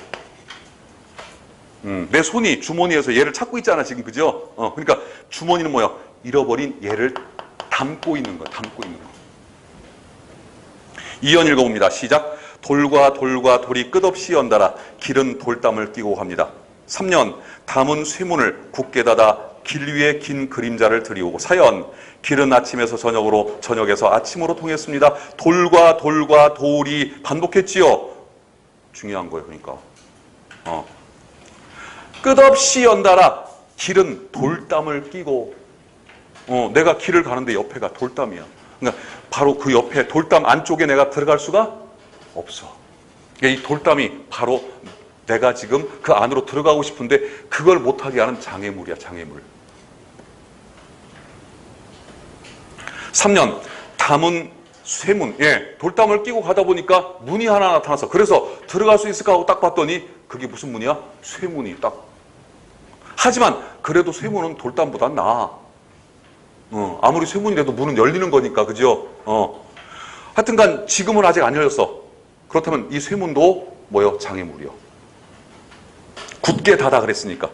내 손이 주머니에서 얘를 찾고 있잖아 지금. 그죠? 그러니까 주머니는 뭐야? 잃어버린 얘를 담고 있는 거야. 담고 있는 거. 2연 읽어봅니다. 시작. 돌과 돌이 끝없이 연달아 길은 돌담을 끼고 갑니다. 3년 담은 쇠문을 굳게 닫아 길 위에 긴 그림자를 들이오고. 4연 길은 아침에서 저녁으로 저녁에서 아침으로 통했습니다. 돌과 돌이 반복했지요. 중요한 거예요. 그러니까 끝없이 연달아 길은 돌담을 끼고. 내가 길을 가는데 옆에가 돌담이야. 그러니까 바로 그 옆에 돌담 안쪽에 내가 들어갈 수가 없어. 그러니까 이 돌담이 바로 내가 지금 그 안으로 들어가고 싶은데 그걸 못하게 하는 장애물이야. 장애물. 3년 담은 쇠문. 예, 돌담을 끼고 가다 보니까 문이 하나 나타났어. 그래서 들어갈 수 있을까 하고 딱 봤더니 그게 무슨 문이야? 쇠문이 딱. 하지만 그래도 쇠문은 돌담보단 나아. 아무리 쇠문이라도 문은 열리는 거니까, 그죠? 하여튼간 지금은 아직 안 열렸어. 그렇다면 이 쇠문도 뭐요? 장애물이요. 굳게 닫아 그랬으니까.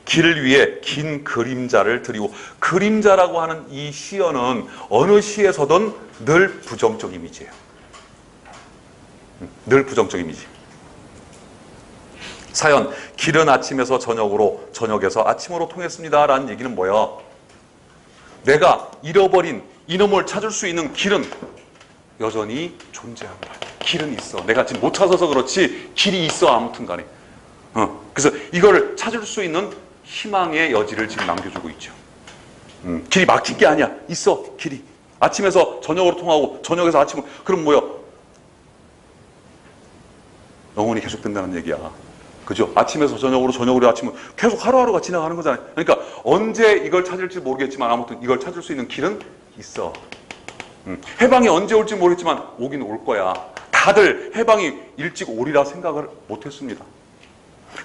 길 위에 긴 그림자를 드리고, 그림자라고 하는 이 시어는 어느 시에서든 늘 부정적 이미지예요. 늘 부정적 이미지. 사연, 길은 아침에서 저녁으로, 저녁에서 아침으로 통했습니다. 라는 얘기는 뭐야? 내가 잃어버린 이놈을 찾을 수 있는 길은 여전히 존재한다. 길은 있어. 내가 지금 못 찾아서 그렇지 길이 있어, 아무튼 간에. 그래서 이거를 찾을 수 있는 희망의 여지를 지금 남겨주고 있죠. 길이 막힌 게 아니야. 있어, 길이. 아침에서 저녁으로 통하고 저녁에서 아침으로. 그럼 뭐야? 영원히 계속된다는 얘기야. 그죠? 아침에서 저녁으로, 저녁으로 아침으로 계속 하루하루가 지나가는 거잖아요. 그러니까 언제 이걸 찾을지 모르겠지만 아무튼 이걸 찾을 수 있는 길은 있어. 해방이 언제 올지 모르겠지만 오긴 올 거야. 다들 해방이 일찍 오리라 생각을 못했습니다.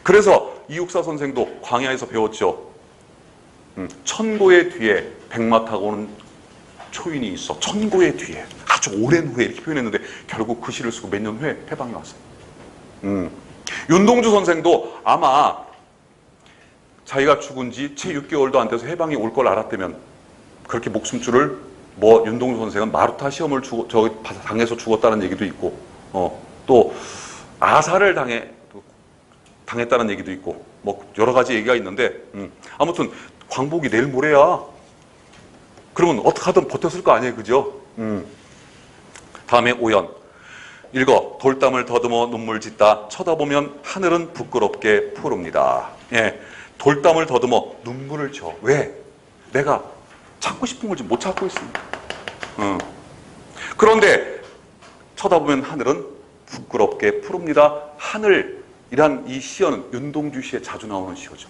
그래서 이육사 선생도 광야에서 배웠죠. 천고의 뒤에 백마 타고 오는 초인이 있어. 천고의 뒤에. 아주 오랜 후에 이렇게 표현했는데 결국 그 시를 쓰고 몇 년 후에 해방이 왔어요. 윤동주 선생도 아마 자기가 죽은 지 채 6개월도 안 돼서 해방이 올 걸 알았다면 그렇게 목숨줄을 윤동주 선생은 마루타 시험을 당해서 죽었다는 얘기도 있고 또 아사를 당했다는 얘기도 있고 여러 가지 얘기가 있는데 아무튼 광복이 내일 모레야. 그러면 어떻게 하든 버텼을 거 아니에요, 그죠? 다음에 오연. 읽어. 돌담을 더듬어 눈물 짓다 쳐다보면 하늘은 부끄럽게 푸릅니다. 예, 돌담을 더듬어 눈물을 쳐. 왜? 내가 찾고 싶은 걸 지금 못 찾고 있습니다. 그런데 쳐다보면 하늘은 부끄럽게 푸릅니다. 하늘이란 이 시어는 윤동주 시에 자주 나오는 시어죠.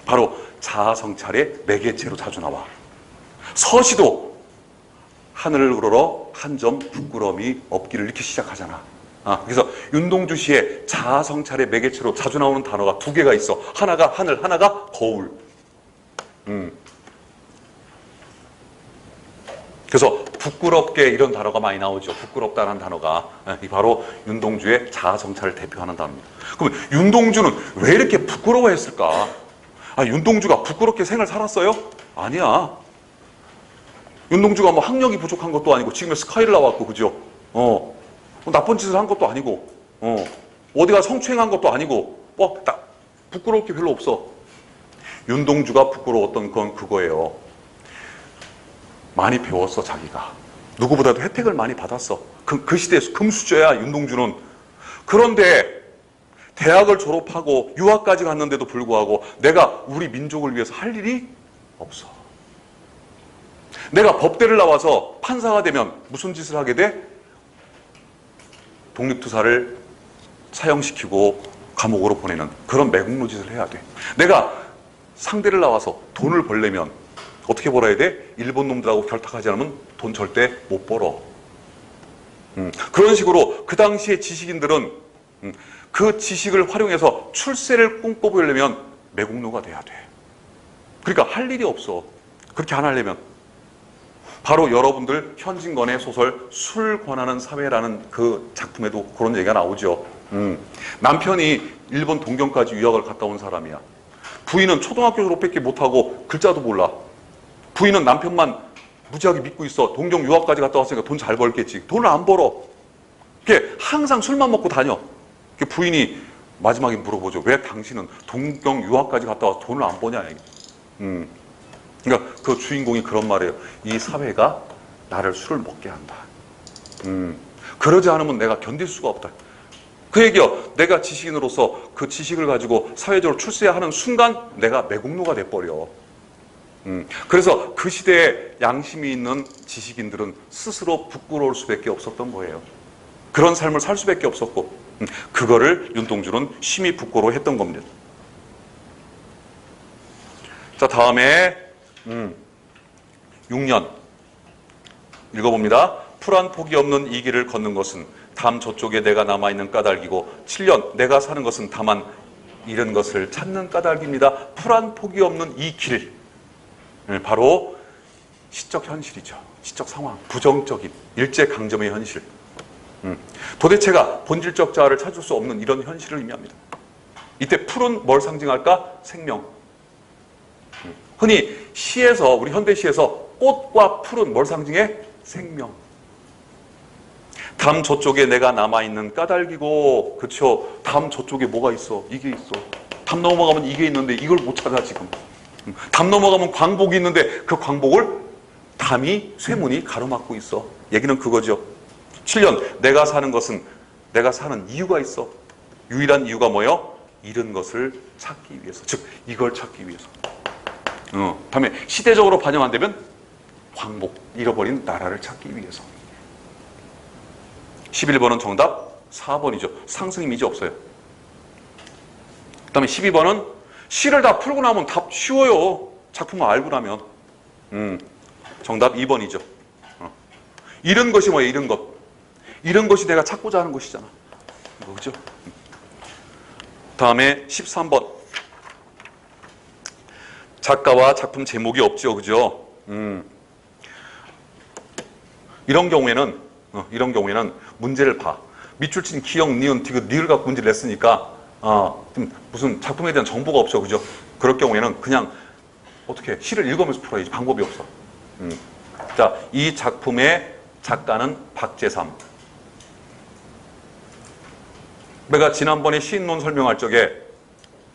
바로 자아성찰의 매개체로 자주 나와. 서시도 하늘을 우러러 한 점 부끄러움이 없기를 이렇게 시작하잖아. 그래서 윤동주 시의 자아성찰의 매개체로 자주 나오는 단어가 두 개가 있어. 하나가 하늘, 하나가 거울. 그래서 부끄럽게 이런 단어가 많이 나오죠. 부끄럽다는 단어가 바로 윤동주의 자아성찰을 대표하는 단어입니다. 그럼 윤동주는 왜 이렇게 부끄러워했을까? 윤동주가 부끄럽게 생을 살았어요? 아니야. 윤동주가 학력이 부족한 것도 아니고 지금의 스카이를 나왔고, 그죠? 나쁜 짓을 한 것도 아니고, 어디가 성추행한 것도 아니고, 부끄러울 게 별로 없어. 윤동주가 부끄러웠던 건 그거예요. 많이 배웠어, 자기가. 누구보다도 혜택을 많이 받았어. 그 시대에서 금수저야, 윤동주는. 그런데 대학을 졸업하고 유학까지 갔는데도 불구하고 내가 우리 민족을 위해서 할 일이 없어. 내가 법대를 나와서 판사가 되면 무슨 짓을 하게 돼? 독립투사를 사형시키고 감옥으로 보내는 그런 매국노 짓을 해야 돼. 내가 상대를 나와서 돈을 벌려면 어떻게 벌어야 돼? 일본 놈들하고 결탁하지 않으면 돈 절대 못 벌어. 그런 식으로 그 당시에 지식인들은 그 지식을 활용해서 출세를 꿈꿔보려면 매국노가 돼야 돼. 그러니까 할 일이 없어. 그렇게 안 하려면. 바로 여러분들 현진건의 소설 술 권하는 사회라는 그 작품에도 그런 얘기가 나오죠. 남편이 일본 동경까지 유학을 갔다 온 사람이야. 부인은 초등학교 졸업밖에 못하고 글자도 몰라. 부인은 남편만 무지하게 믿고 있어. 동경 유학까지 갔다 왔으니까 돈 잘 벌겠지. 돈을 안 벌어. 항상 술만 먹고 다녀. 부인이 마지막에 물어보죠. 왜 당신은 동경 유학까지 갔다 와서 돈을 안 버냐. 그러니까 그 주인공이 그런 말이에요. 이 사회가 나를 술을 먹게 한다. 그러지 않으면 내가 견딜 수가 없다. 그 얘기요. 내가 지식인으로서 그 지식을 가지고 사회적으로 출세해야 하는 순간 내가 매국노가 돼버려. 그래서 그 시대에 양심이 있는 지식인들은 스스로 부끄러울 수밖에 없었던 거예요. 그런 삶을 살 수밖에 없었고 그거를 윤동주는 심히 부끄러워했던 겁니다. 자, 다음에 6년 읽어봅니다. 풀한 폭이 없는 이 길을 걷는 것은 담 저쪽에 내가 남아있는 까닭이고 7년 내가 사는 것은 다만 잃은 것을 찾는 까닭입니다. 풀한 폭이 없는 이 길, 바로 시적 현실이죠. 시적 상황, 부정적인 일제강점의 현실. 도대체가 본질적 자아를 찾을 수 없는 이런 현실을 의미합니다. 이때 풀은 뭘 상징할까? 생명. 흔히 시에서, 우리 현대시에서 꽃과 풀은 뭘 상징해? 생명. 담 저쪽에 내가 남아있는 까닭이고, 그쵸? 담 저쪽에 뭐가 있어? 이게 있어. 담 넘어가면 이게 있는데 이걸 못 찾아 지금. 담 넘어가면 광복이 있는데 그 광복을 담이, 쇠문이 가로막고 있어. 얘기는 그거죠. 7년 내가 사는 것은 내가 사는 이유가 있어. 유일한 이유가 뭐예요? 잃은 것을 찾기 위해서. 즉 이걸 찾기 위해서. 다음에 시대적으로 반영 안 되면 광복, 잃어버린 나라를 찾기 위해서. 11번은 정답 4번이죠. 상승 이미지 없어요. 그 다음에 12번은 시를 다 풀고 나면 답 쉬워요. 작품을 알고 나면. 정답 2번이죠. 잃은 것이 뭐예요? 잃은 것. 잃은 것이 내가 찾고자 하는 것이잖아. 그죠? 다음에 13번. 작가와 작품 제목이 없죠. 그죠? 이런 경우에는 문제를 봐. 밑줄 친 기역, 니은, 디귿, 리을 갖고 문제를 냈으니까 무슨 작품에 대한 정보가 없죠. 그죠? 그럴 경우에는 그냥 어떻게 시를 읽으면서 풀어야지. 방법이 없어. 자, 이 작품의 작가는 박재삼. 내가 지난번에 시인론 설명할 적에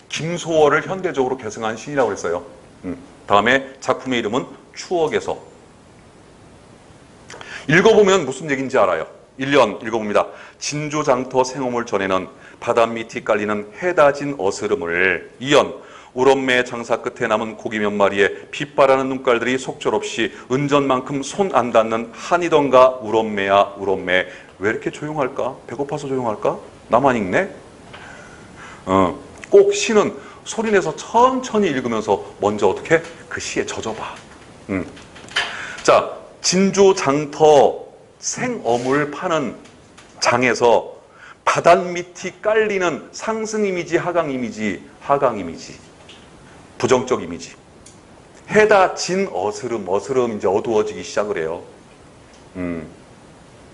김소월을 현대적으로 계승한 시인이라고 했어요. 다음에 작품의 이름은 추억에서. 읽어보면 무슨 얘기인지 알아요. 1년 읽어봅니다. 진주장터 생엄을 전에는 바닷밑이 깔리는 해다진 어스름을 2년 우럼매 장사 끝에 남은 고기 몇 마리에 빛바라는 눈깔들이 속절없이 은전만큼 손 안 닿는 한이던가 우럼매야 우럼매. 왜 이렇게 조용할까? 배고파서 조용할까? 나만 읽네? 꼭 시는 소리내서 천천히 읽으면서 먼저 어떻게? 그 시에 젖어봐. 자, 진주장터 생어물 파는 장에서 바닷밑이 깔리는 상승 이미지, 하강 이미지, 하강 이미지, 부정적 이미지. 해다 진 어스름, 어스름 이제 어두워지기 시작을 해요.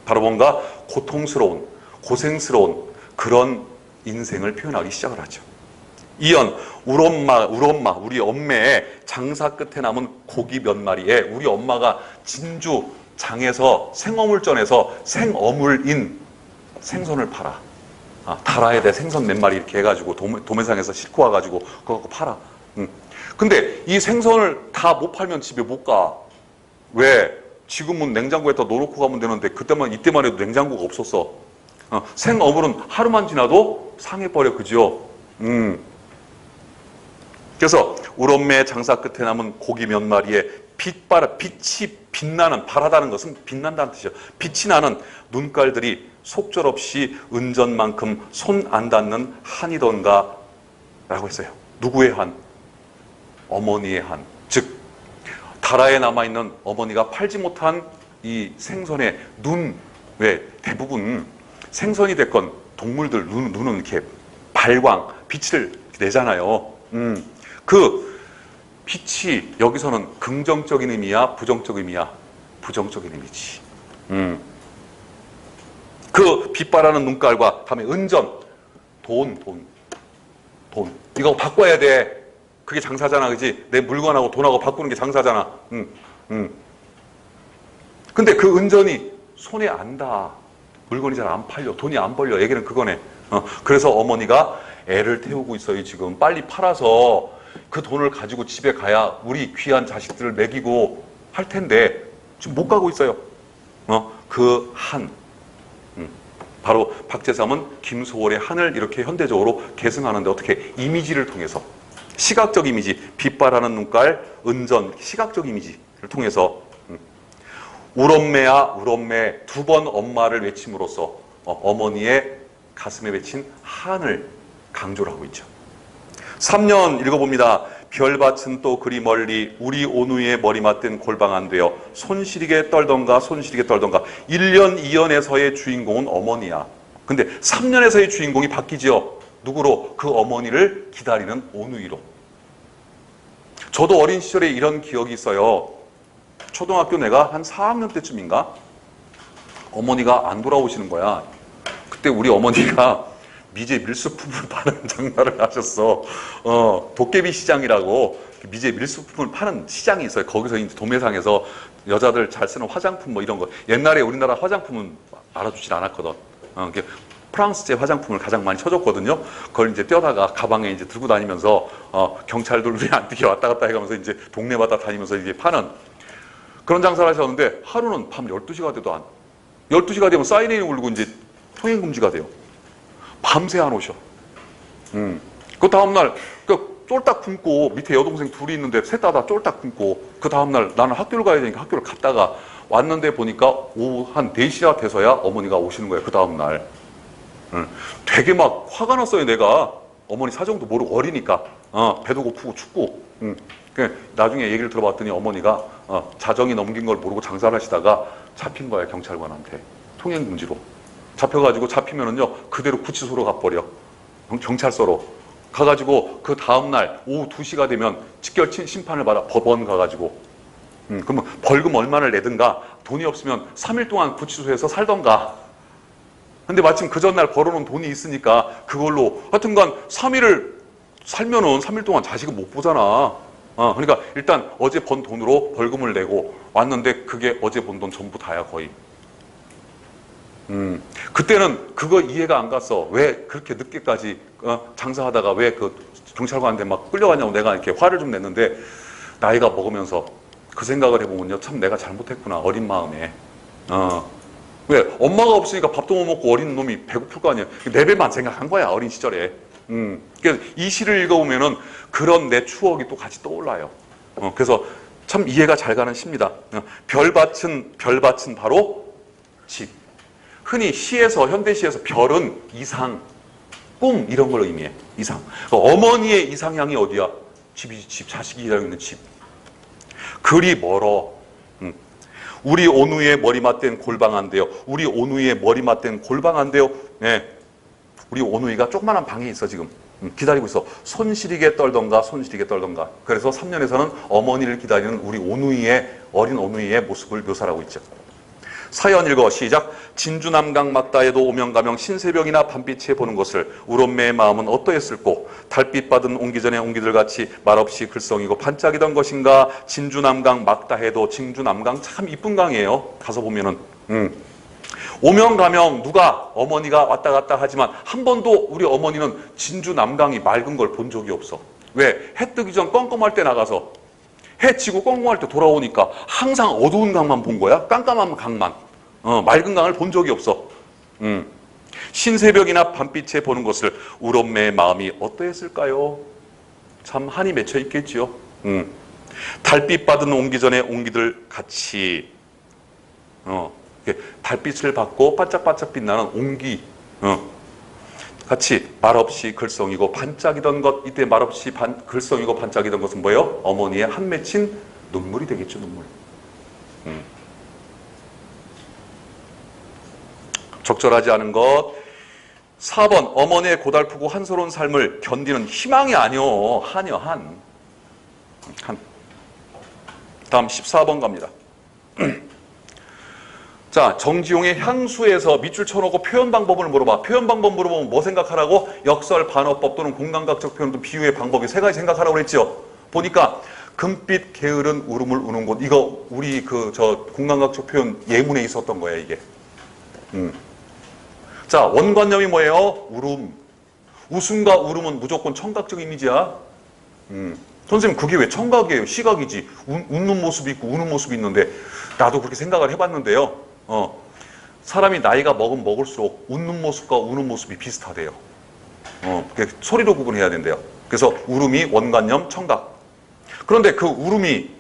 바로 뭔가 고통스러운, 고생스러운 그런 인생을 표현하기 시작을 하죠. 이연, 우리 엄매의 장사 끝에 남은 고기 몇 마리에 우리 엄마가 진주 장에서 생어물전에서 생어물인 생선을 팔아. 달아야 돼. 생선 몇 마리 이렇게 해가지고 도매상에서 싣고 와가지고 그거 갖고 팔아. 근데 이 생선을 다 못 팔면 집에 못 가. 왜? 지금은 냉장고에다 넣어놓고 가면 되는데 이때만 해도 냉장고가 없었어. 생어물은 하루만 지나도 상해버려. 그죠? 그래서 우럼매 장사 끝에 남은 고기 몇 마리에 빛이 빛나는, 바라다는 것은 빛난다는 뜻이죠. 빛이 나는 눈깔들이 속절없이 은전만큼 손 안 닿는 한이던가 라고 했어요. 누구의 한? 어머니의 한. 즉 다라에 남아있는 어머니가 팔지 못한 이 생선의 눈. 왜? 대부분 생선이 됐건 동물들 눈은 이렇게 발광, 빛을 내잖아요. 그 빛이 여기서는 긍정적인 의미야, 부정적인 의미야? 부정적인 의미지. 그 빛바라는 눈깔과 다음에 은전, 돈. 이거 바꿔야 돼. 그게 장사잖아, 그지? 내 물건하고 돈하고 바꾸는 게 장사잖아. 근데 그 은전이 손에 안 닿아. 물건이 잘 안 팔려. 돈이 안 벌려. 얘기는 그거네. 그래서 어머니가 애를 태우고 있어요, 지금. 빨리 팔아서 그 돈을 가지고 집에 가야 우리 귀한 자식들을 먹이고 할 텐데 지금 못 가고 있어요. 그 한. 바로 박재삼은 김소월의 한을 이렇게 현대적으로 계승하는데 어떻게? 이미지를 통해서. 시각적 이미지, 빛바라는 눈깔, 은전, 시각적 이미지를 통해서 우럼매야 우럼매 두 번 엄마를 외침으로써 어머니의 가슴에 맺힌 한을 강조를 하고 있죠. 3년 읽어봅니다. 별밭은 또 그리 멀리 우리 온우의 머리 맞댄 골방안 되어 손시리게 떨던가 손시리게 떨던가. 1년 2년에서의 주인공은 어머니야. 근데 3년에서의 주인공이 바뀌지요. 누구로? 그 어머니를 기다리는 온우이로. 저도 어린 시절에 이런 기억이 있어요. 초등학교 내가 한 4학년 때쯤인가? 어머니가 안 돌아오시는 거야. 그때 우리 어머니가 미제 밀수품을 파는 장사를 하셨어. 도깨비 시장이라고 미제 밀수품을 파는 시장이 있어요. 거기서 이제 도매상에서 여자들 잘 쓰는 화장품 뭐 이런 거. 옛날에 우리나라 화장품은 알아주질 않았거든. 프랑스제 화장품을 가장 많이 쳐줬거든요. 그걸 이제 떼다가 가방에 이제 들고 다니면서 경찰들 눈에 안 띄게 왔다 갔다 해가면서 이제 동네마다 다니면서 이제 파는 그런 장사를 하셨는데 하루는 밤 12시가 돼도 12시가 되면 사이렌이 울고 이제 통행 금지가 돼요. 밤새 안 오셔. 그 다음날, 쫄딱 굶고, 밑에 여동생 둘이 있는데, 셋 다 쫄딱 굶고, 그 다음날 나는 학교를 가야 되니까 학교를 갔다가 왔는데 보니까 오후 한 4시가 돼서야 어머니가 오시는 거예요. 그 다음날. 되게 막 화가 났어요, 내가. 어머니 사정도 모르고 어리니까. 배도 고프고 춥고. 나중에 얘기를 들어봤더니 어머니가 자정이 넘긴 걸 모르고 장사를 하시다가 잡힌 거예요, 경찰관한테. 통행금지로. 잡혀가지고 잡히면은요 그대로 구치소로 가버려. 경찰서로 가가지고 그 다음날 오후 2시가 되면 직결 심판을 받아. 법원 가가지고 그러면 벌금 얼마를 내든가 돈이 없으면 3일 동안 구치소에서 살던가. 근데 마침 그 전날 벌어놓은 돈이 있으니까 그걸로 하여튼간 3일을 살면은 3일 동안 자식은 못 보잖아. 그러니까 일단 어제 번 돈으로 벌금을 내고 왔는데 그게 어제 번 돈 전부 다야 거의. 그때는 그거 이해가 안 갔어. 왜 그렇게 늦게까지 장사하다가 왜 그 경찰관한테 막 끌려가냐고 내가 이렇게 화를 좀 냈는데 나이가 먹으면서 그 생각을 해보면요. 참 내가 잘못했구나. 어린 마음에. 왜? 엄마가 없으니까 밥도 못 먹고 어린 놈이 배고플 거 아니야. 내 배만 생각한 거야. 어린 시절에. 그래서 이 시를 읽어보면은 그런 내 추억이 또 같이 떠올라요. 그래서 참 이해가 잘 가는 시입니다. 별밭은 바로 집. 흔히 시에서 현대시에서 별은 이상, 꿈 이런 걸 의미해. 이상. 어머니의 이상향이 어디야? 집이지. 집. 자식이 기다리고 있는 집. 그리 멀어. 우리 온우의 머리 맞댄 골방 안 돼요. 우리 온우의 머리 맞댄 골방 안 돼요. 네. 우리 온우이가 조그만한 방에 있어 지금. 기다리고 있어. 손시리게 떨던가 손시리게 떨던가. 그래서 3년에서는 어머니를 기다리는 우리 온우이의 어린 온우이의 모습을 묘사하고 있죠. 사연 읽어 시작. 진주남강 막다에도 오명가명 신새벽이나 밤빛에 보는 것을 우롬매의 마음은 어떠했을꼬. 달빛 받은 옹기전의 옹기들같이 말없이 글썽이고 반짝이던 것인가. 진주남강 막다해도 진주남강 참 이쁜 강이에요. 가서 보면은 오명가명 누가 어머니가 왔다 갔다 하지만 한 번도 우리 어머니는 진주남강이 맑은 걸 본 적이 없어. 왜? 해 뜨기 전 껌껌할 때 나가서 해 지고 껌껌할 때 돌아오니까 항상 어두운 강만 본 거야. 깜깜한 강만. 맑은 강을 본 적이 없어. 신새벽이나 밤빛에 보는 것을 우롬매의 마음이 어떠했을까요? 참 한이 맺혀 있겠지요. 달빛 받은 옹기전에 옹기들 같이 달빛을 받고 반짝반짝 빛나는 옹기 같이 말없이 글썽이고 반짝이던 것. 이때 말없이 글썽이고 반짝이던 것은 뭐예요? 어머니의 한 맺힌 눈물이 되겠죠. 눈물. 적절하지 않은 것. 4번 어머니의 고달프고 한스러운 삶을 견디는 희망이 아니요. 한이요. 한. 다음 14번 갑니다. 자, 정지용의 향수에서 밑줄 쳐놓고 표현 방법을 물어봐. 표현 방법 물어보면 뭐 생각하라고? 역설, 반어법 또는 공감각적 표현 등 비유의 방법이 3가지 생각하라고 그랬죠. 보니까 금빛 게으른 울음을 우는 곳. 이거 우리 공감각적 표현 예문에 있었던 거야 이게. 자, 원관념이 뭐예요? 울음. 웃음과 울음은 무조건 청각적 이미지야. 선생님 그게 왜 청각이에요? 시각이지. 웃는 모습이 있고 우는 모습이 있는데 나도 그렇게 생각을 해봤는데요. 사람이 나이가 먹을수록 웃는 모습과 우는 모습이 비슷하대요. 소리로 구분해야 된대요. 그래서 울음이 원관념 청각. 그런데 그 울음이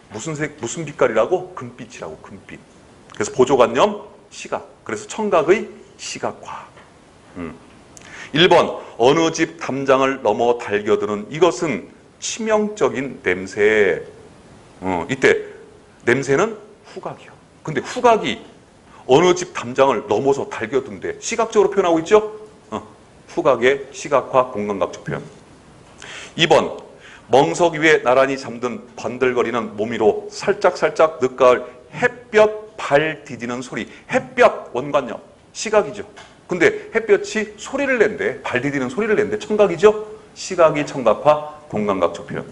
무슨 빛깔이라고? 금빛이라고. 금빛. 그래서 보조관념 시각. 그래서 청각의 시각화. 1번 어느 집 담장을 넘어 달겨드는 이것은 치명적인 냄새. 이때 냄새는 후각이요. 근데 후각이 어느 집 담장을 넘어서 달겨든대. 시각적으로 표현하고 있죠? 후각의 시각화 공감각적 표현. 2번, 멍석 위에 나란히 잠든 번들거리는 몸 위로 살짝살짝 늦가을 햇볕 발 디디는 소리. 햇볕 원관념 시각이죠. 근데 햇볕이 소리를 낸대. 발 디디는 소리를 낸대. 청각이죠. 시각이 청각화 공감각적 표현.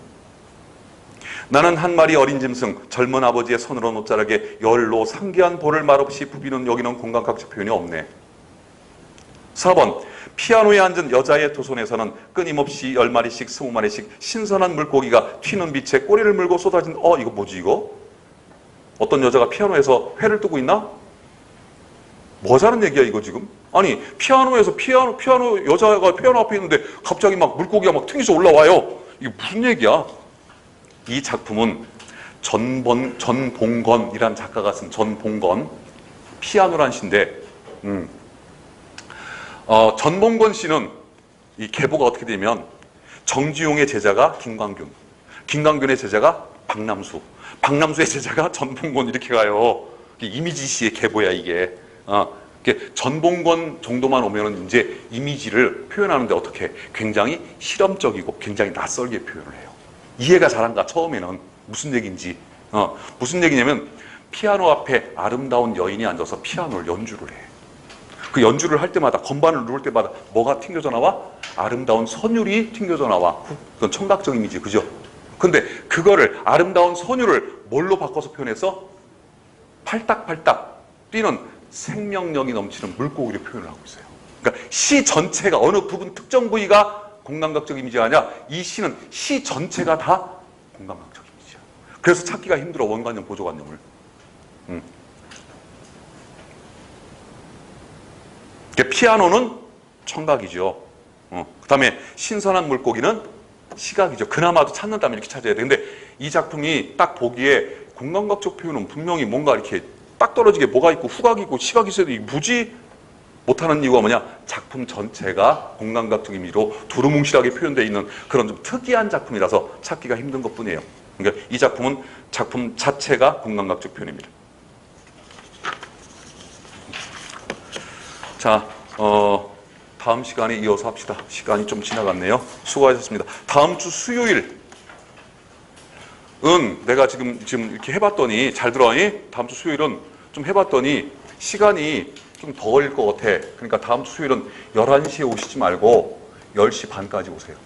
나는 한 마리 어린 짐승, 젊은 아버지의 손으로 옷자락에 열로 상기한 볼을 말없이 부비는 여기는 공감각적 표현이 없네. 4번, 피아노에 앉은 여자의 두 손에서는 끊임없이 10마리씩 20마리씩 신선한 물고기가 튀는 빛에 꼬리를 물고 쏟아진. 이거 뭐지 이거? 어떤 여자가 피아노에서 회를 뜨고 있나? 뭐 하자는 얘기야 이거 지금? 아니 피아노에서 피아노 여자가 피아노 앞에 있는데 갑자기 막 물고기가 막 튕겨서 올라와요. 이게 무슨 얘기야? 이 작품은 전봉건이라는 작가가 쓴 전봉건 피아노란 시인데 전봉건 씨는 이 계보가 어떻게 되면 정지용의 제자가 김광균, 김광균의 제자가 박남수, 박남수의 제자가 전봉건 이렇게 가요. 이미지 시의 계보야 이게. 전봉건 정도만 오면은 이제 이미지를 표현하는데 어떻게 굉장히 실험적이고 굉장히 낯설게 표현을 해요. 이해가 잘한가 처음에는 무슨 얘기인지. 무슨 얘기냐면 피아노 앞에 아름다운 여인이 앉아서 피아노를 연주를 해. 그 연주를 할 때마다 건반을 누를 때마다 뭐가 튕겨져 나와? 아름다운 선율이 튕겨져 나와. 그건 청각적 이미지, 그죠? 근데 그거를 아름다운 선율을 뭘로 바꿔서 표현해서 팔딱팔딱 뛰는 생명력이 넘치는 물고기를 표현을 하고 있어요. 그러니까 시 전체가 어느 부분 특정 부위가 공감각적 이미지가 아니라 이 시는 시 전체가 다 공감각적 이미지야. 그래서 찾기가 힘들어 원관념, 보조관념을. 피아노는 청각이죠. 그 다음에 신선한 물고기는 시각이죠. 그나마도 찾는다면 이렇게 찾아야 돼. 근데 이 작품이 딱 보기에 공감각적 표현은 분명히 뭔가 이렇게 딱 떨어지게 뭐가 있고 후각이 있고 시각이 있어도 이게 뭐지? 못하는 이유가 뭐냐? 작품 전체가 공감각적 의미로 두루뭉실하게 표현되어 있는 그런 좀 특이한 작품이라서 찾기가 힘든 것뿐이에요. 그러니까 이 작품은 작품 자체가 공감각적 표현입니다. 자, 다음 시간에 이어서 합시다. 시간이 좀 지나갔네요. 수고하셨습니다. 다음 주 수요일은 내가 지금 이렇게 해봤더니 잘 들어니? 다음 주 수요일은 좀 해봤더니 시간이 좀 더 걸릴 것 같아. 그러니까 다음 주 수요일은 11시에 오시지 말고 10시 반까지 오세요.